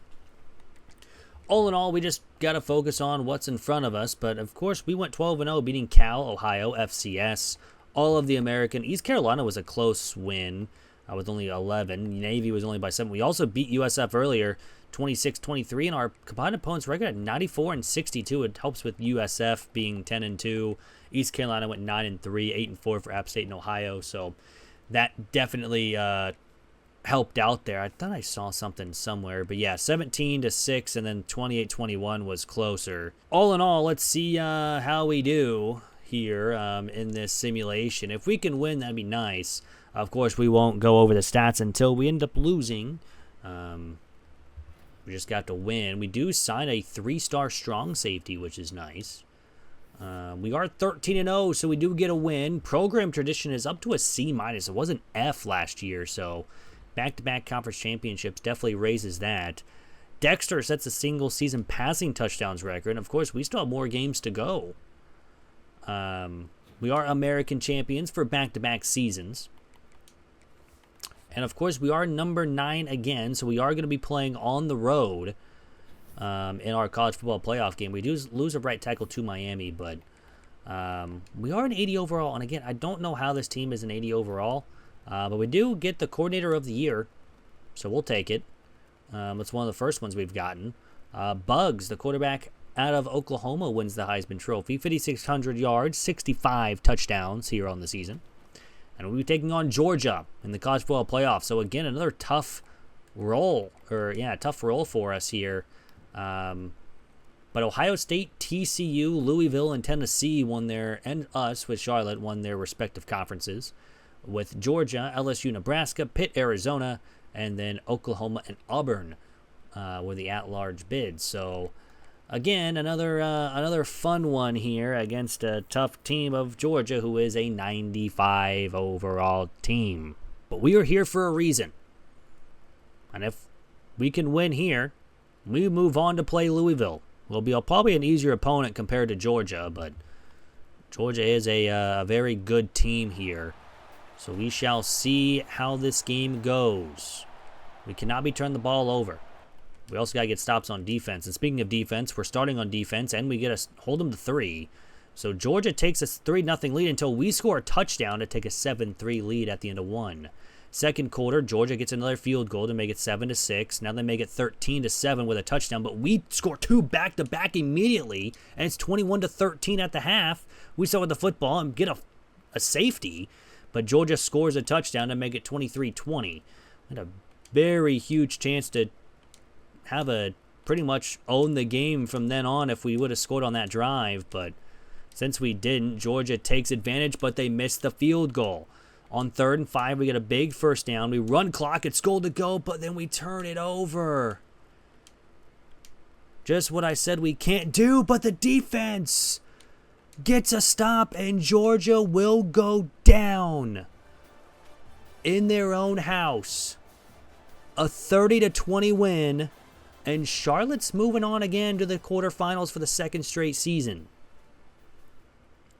all in all, we just got to focus on what's in front of us. But, of course, we went 12-0, beating Cal, Ohio, FCS, all of the American. East Carolina was a close win with only 11. Navy was only by 7. We also beat USF earlier, 26-23, and our combined opponents record at 94-62. It helps with USF being 10-2. East Carolina went 9-3, 8-4 for App State and Ohio. So that definitely helped out there. I thought I saw something somewhere, but yeah, 17-6 and then 28-21 was closer. All in all, let's see how we do here in this simulation. If we can win, that'd be nice. Of course, we won't go over the stats until we end up losing. We just got to win. We do sign a 3-star strong safety, which is nice. We are 13-0, so we do get a win. Program tradition is up to a C-. It was an F last year, so back-to-back conference championships definitely raises that. Dexter sets a single-season passing touchdowns record. And, of course, we still have more games to go. We are American champions for back-to-back seasons. And, of course, we are number 9 again, so we are going to be playing on the road in our college football playoff game. We do lose a right tackle to Miami, but we are an 80 overall. And, again, I don't know how this team is an 80 overall. But we do get the coordinator of the year, so we'll take it. It's one of the first ones we've gotten. Bugs, the quarterback out of Oklahoma, wins the Heisman Trophy. 5,600 yards, 65 touchdowns here on the season. And we'll be taking on Georgia in the college football playoff. So, again, another tough role for us here. But Ohio State, TCU, Louisville, and Tennessee and us with Charlotte won their respective conferences. With Georgia, LSU, Nebraska, Pitt, Arizona, and then Oklahoma and Auburn were the at-large bids. So, again, another fun one here against a tough team of Georgia, who is a 95 overall team. But we are here for a reason. And if we can win here, we move on to play Louisville. Will be probably an easier opponent compared to Georgia, but Georgia is a very good team here. So we shall see how this game goes. We cannot be turning the ball over. We also got to get stops on defense. And speaking of defense, we're starting on defense, and we get to hold them to 3. So Georgia takes a 3-0 lead until we score a touchdown to take a 7-3 lead at the end of 1. Second quarter, Georgia gets another field goal to make it 7-6. Now they make it 13-7 with a touchdown, but we score 2 back-to-back immediately, and it's 21-13 at the half. We start with the football and get a safety, but Georgia scores a touchdown to make it 23-20. We had a very huge chance to have pretty much own the game from then on if we would have scored on that drive, but since we didn't, Georgia takes advantage, but they missed the field goal. On 3rd and 5, we get a big first down. We run clock, it's goal to go, but then we turn it over. Just what I said we can't do, but the defense gets a stop, and Georgia will go down in their own house. A 30-20 win, and Charlotte's moving on again to the quarterfinals for the 2nd straight season.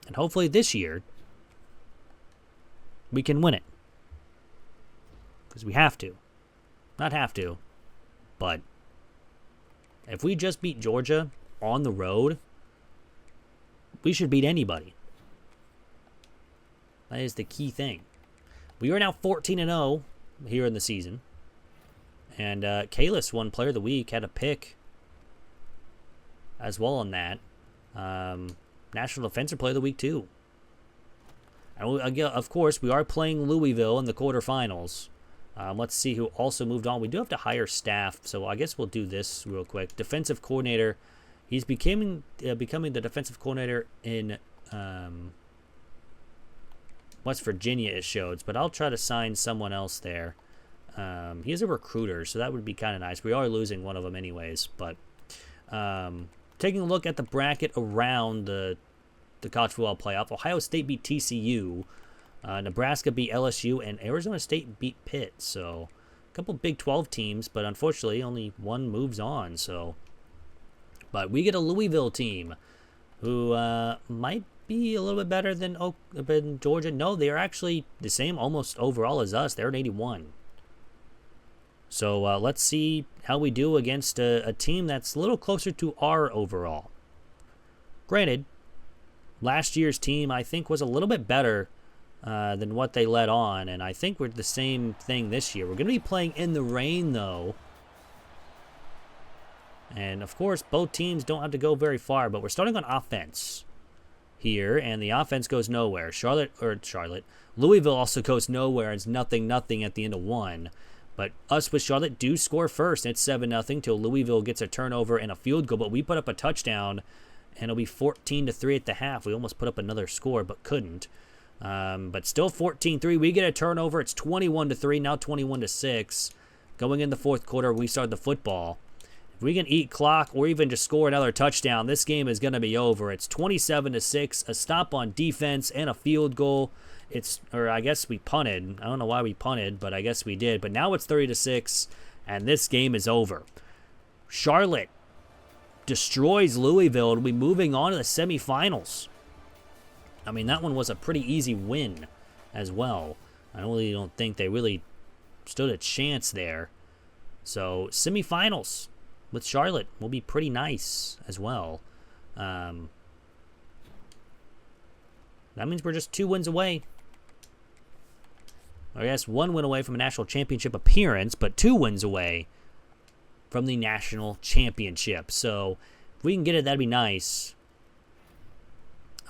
And hopefully this year, we can win it. Because we have to. Not have to, but if we just beat Georgia on the road, we should beat anybody. That is the key thing. We are now 14-0 here in the season. And Kalis won Player of the Week, had a pick as well on that. National Defensive Player of the Week, too. And again, of course, we are playing Louisville in the quarterfinals. Let's see who also moved on. We do have to hire staff, so I guess we'll do this real quick. Defensive coordinator. He's becoming the defensive coordinator in West Virginia, it shows. But I'll try to sign someone else there. He is a recruiter, so that would be kind of nice. We are losing one of them anyways. But taking a look at the bracket around the college football playoff, Ohio State beat TCU. Nebraska beat LSU, and Arizona State beat Pitt. So a couple Big 12 teams, but unfortunately only one moves on. But we get a Louisville team who might be a little bit better than Georgia. No, they are actually the same almost overall as us. They're at 81. So let's see how we do against a team that's a little closer to our overall. Granted, last year's team, I think, was a little bit better than what they let on, and I think we're the same thing this year. We're going to be playing in the rain, though. And, of course, both teams don't have to go very far, but we're starting on offense here, and the offense goes nowhere. Louisville also goes nowhere. It's 0-0 at the end of 1. But us with Charlotte do score first. It's 7-0 till Louisville gets a turnover and a field goal, but we put up a touchdown, and it'll be 14-3 at the half. We almost put up another score, but couldn't. But still 14-3. We get a turnover. It's 21-3, now 21-6. Going in the 4th quarter, we start the football. If we can eat clock or even just score another touchdown, this game is going to be over. It's 27-6, a stop on defense and a field goal. I guess we punted. I don't know why we punted, but I guess we did. But now it's 30-6, and this game is over. Charlotte destroys Louisville and will be moving on to the semifinals. I mean, that one was a pretty easy win as well. I really don't think they really stood a chance there. So, semifinals with Charlotte will be pretty nice as well. That means we're just 2 wins away. I guess 1 win away from a national championship appearance, but 2 wins away from the national championship. So if we can get it, that'd be nice.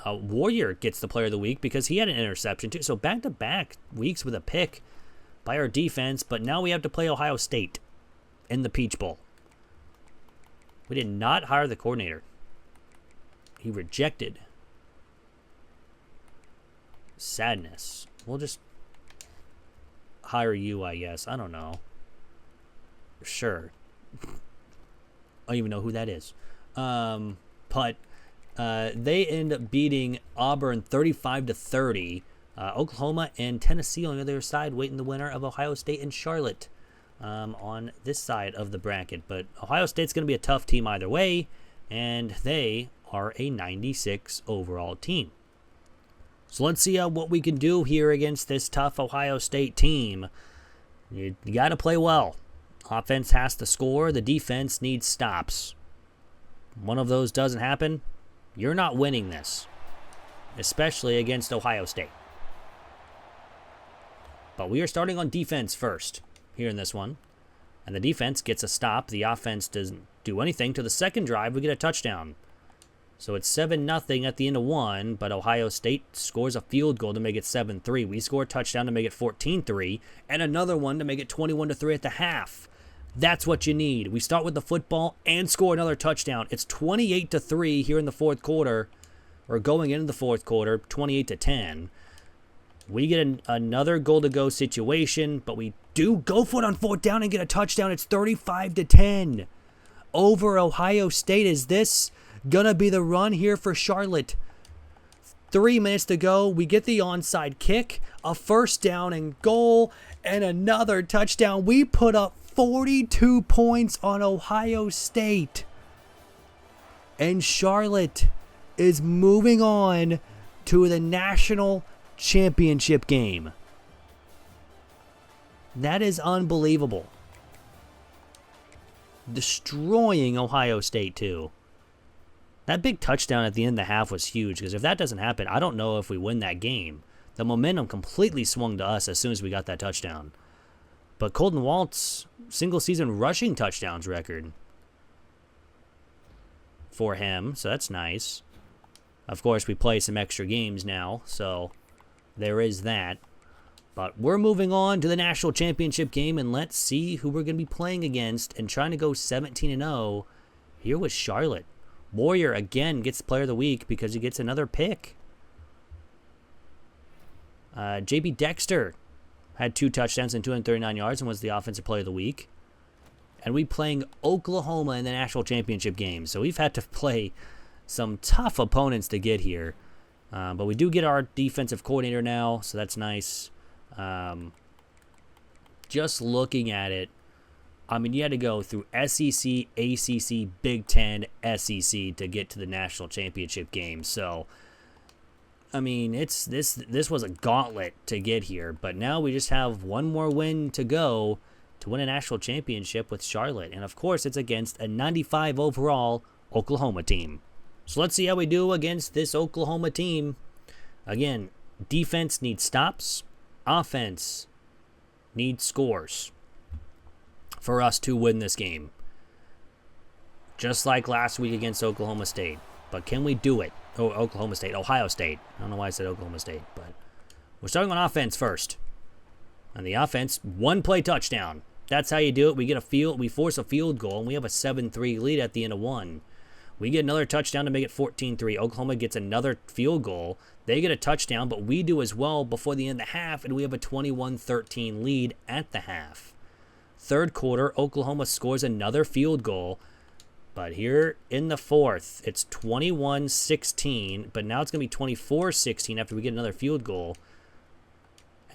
Warrior gets the player of the week because he had an interception too. So back-to-back weeks with a pick by our defense, but now we have to play Ohio State in the Peach Bowl. We did not hire the coordinator. He rejected. Sadness. We'll just hire you, I guess. I don't know. Sure. I don't even know who that is. But they end up beating Auburn 35-30. Oklahoma and Tennessee on the other side, waiting the winner of Ohio State and Charlotte. on this side of the bracket. But Ohio State's going to be a tough team either way, and they are a 96 overall team. So let's see what we can do here against this tough Ohio State team. You got to play well. Offense has to score. The defense needs stops. One of those doesn't happen, you're not winning this, especially against Ohio State. But we are starting on defense first here in this one. And the defense gets a stop. The offense doesn't do anything. To the second drive, we get a touchdown. So it's 7-0 at the end of one, but Ohio State scores a field goal to make it 7-3. We score a touchdown to make it 14-3, and another one to make it 21-3 at the half. That's what you need. We start with the football and score another touchdown. It's 28-3 here in the fourth quarter, or going into the fourth quarter, 28-10. We get another goal-to-go situation, but we do go for it on fourth down and get a touchdown. It's 35-10 over Ohio State. Is this gonna be the run here for Charlotte? 3 minutes to go. We get the onside kick, a first down and goal, and another touchdown. We put up 42 points on Ohio State. And Charlotte is moving on to the national championship game. That is unbelievable. Destroying Ohio State, too. That big touchdown at the end of the half was huge, because if that doesn't happen, I don't know if we win that game. The momentum completely swung to us as soon as we got that touchdown. But Colton Walt's single-season rushing touchdowns record for him, so that's nice. Of course, we play some extra games now, so there is that. But we're moving on to the national championship game, and let's see who we're going to be playing against and trying to go 17-0 here with Charlotte. Warrior, again, gets Player of the Week because he gets another pick. J.B. Dexter had 2 touchdowns and 239 yards and was the Offensive Player of the Week. And we playing Oklahoma in the national championship game. So we've had to play some tough opponents to get here. But we do get our defensive coordinator now, so that's nice. Just looking at it, I mean, you had to go through SEC, ACC, Big Ten, SEC to get to the national championship game. So, I mean, this was a gauntlet to get here. But now we just have one more win to go to win a national championship with Charlotte. And, of course, it's against a 95 overall Oklahoma team. So let's see how we do against this Oklahoma team. Again, defense needs stops. Offense needs scores for us to win this game. Just like last week against Oklahoma State. But can we do it? Oh, Ohio State. I don't know why I said Oklahoma State, but we're starting on offense first. On the offense, 1-play touchdown. That's how you do it. We force a field goal, and we have a 7-3 lead at the end of one. We get another touchdown to make it 14-3. Oklahoma gets another field goal. They get a touchdown, but we do as well before the end of the half, and we have a 21-13 lead at the half. Third quarter, Oklahoma scores another field goal, but here in the fourth, it's 21-16, but now it's going to be 24-16 after we get another field goal.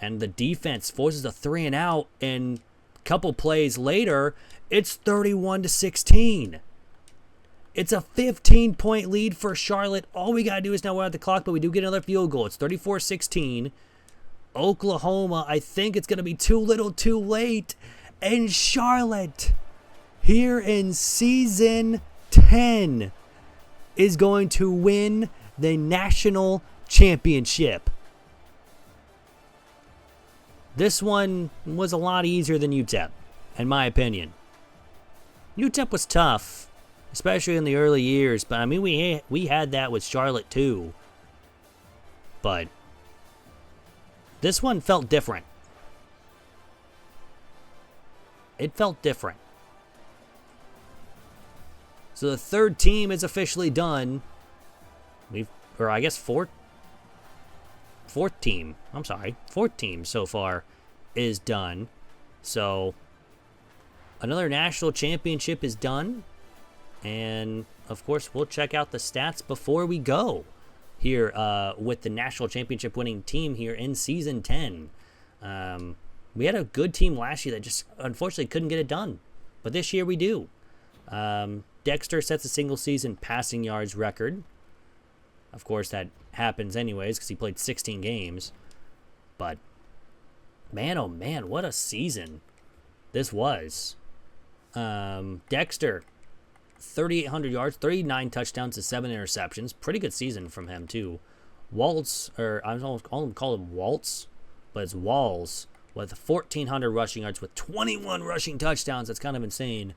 And the defense forces a 3-and-out, and a couple plays later, it's 31-16. It's a 15-point lead for Charlotte. All we got to do is now we're at the clock, but we do get another field goal. It's 34-16. Oklahoma, I think it's going to be too little too late. And Charlotte, here in Season 10, is going to win the national championship. This one was a lot easier than UTEP, in my opinion. UTEP was tough, especially in the early years, but I mean, we had that with Charlotte too. But this one felt different. It felt different. So the third team is officially done. Fourth team so far is done. So another national championship is done. And, of course, we'll check out the stats before we go here with the national championship winning team here in Season 10. We had a good team last year that just unfortunately couldn't get it done. But this year we do. Dexter sets a single season passing yards record. Of course, that happens anyways because he played 16 games. But, man, oh man, what a season this was. Dexter, 3,800 yards, 39 touchdowns to 7 interceptions. Pretty good season from him, too. Waltz, or I almost call him Waltz, but it's Walls, with 1,400 rushing yards with 21 rushing touchdowns. That's kind of insane.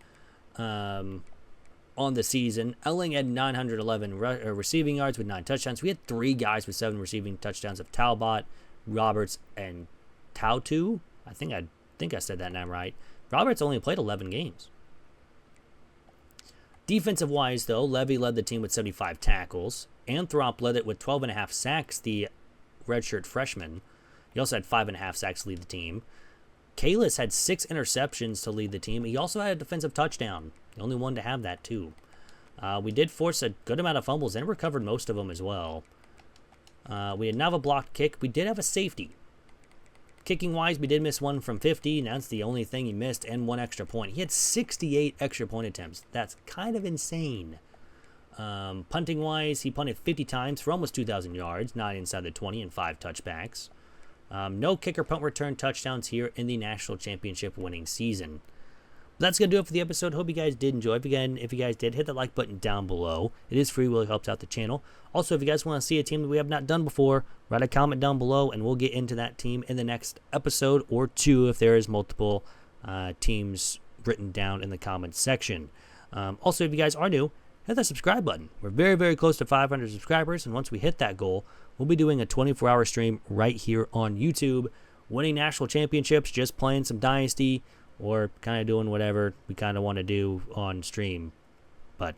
On the season, Elling had 911 receiving yards with 9 touchdowns. We had 3 guys with 7 receiving touchdowns of Talbot, Roberts, and Tautu. I think I said that name right. Roberts only played 11 games. Defensive-wise, though, Levy led the team with 75 tackles. Anthrop led it with 12.5 sacks, the redshirt freshman. He also had 5.5 sacks to lead the team. Kalis had 6 interceptions to lead the team. He also had a defensive touchdown. The only one to have that, too. We did force a good amount of fumbles and recovered most of them as well. We did not have a blocked kick. We did have a safety. Kicking-wise, we did miss one from 50, and that's the only thing he missed, and 1 extra point. He had 68 extra point attempts. That's kind of insane. Punting-wise, he punted 50 times for almost 2,000 yards, 9 inside the 20, and 5 touchbacks. No kicker punt return touchdowns here in the national championship winning season. That's going to do it for the episode. Hope you guys did enjoy. If you guys did, hit the like button down below. It is free, really helps out the channel. Also, if you guys want to see a team that we have not done before, write a comment down below, and we'll get into that team in the next episode or 2 if there is multiple teams written down in the comments section. Also, if you guys are new, hit that subscribe button. We're very, very close to 500 subscribers, and once we hit that goal, we'll be doing a 24-hour stream right here on YouTube, winning national championships, just playing some Dynasty, or kind of doing whatever we kind of want to do on stream. But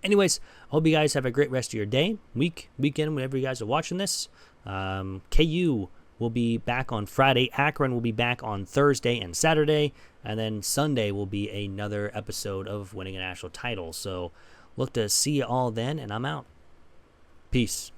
anyways, I hope you guys have a great rest of your day, weekend, whenever you guys are watching this. KU will be back on Friday. Akron will be back on Thursday and Saturday. And then Sunday will be another episode of winning a national title. So look to see you all then, and I'm out. Peace.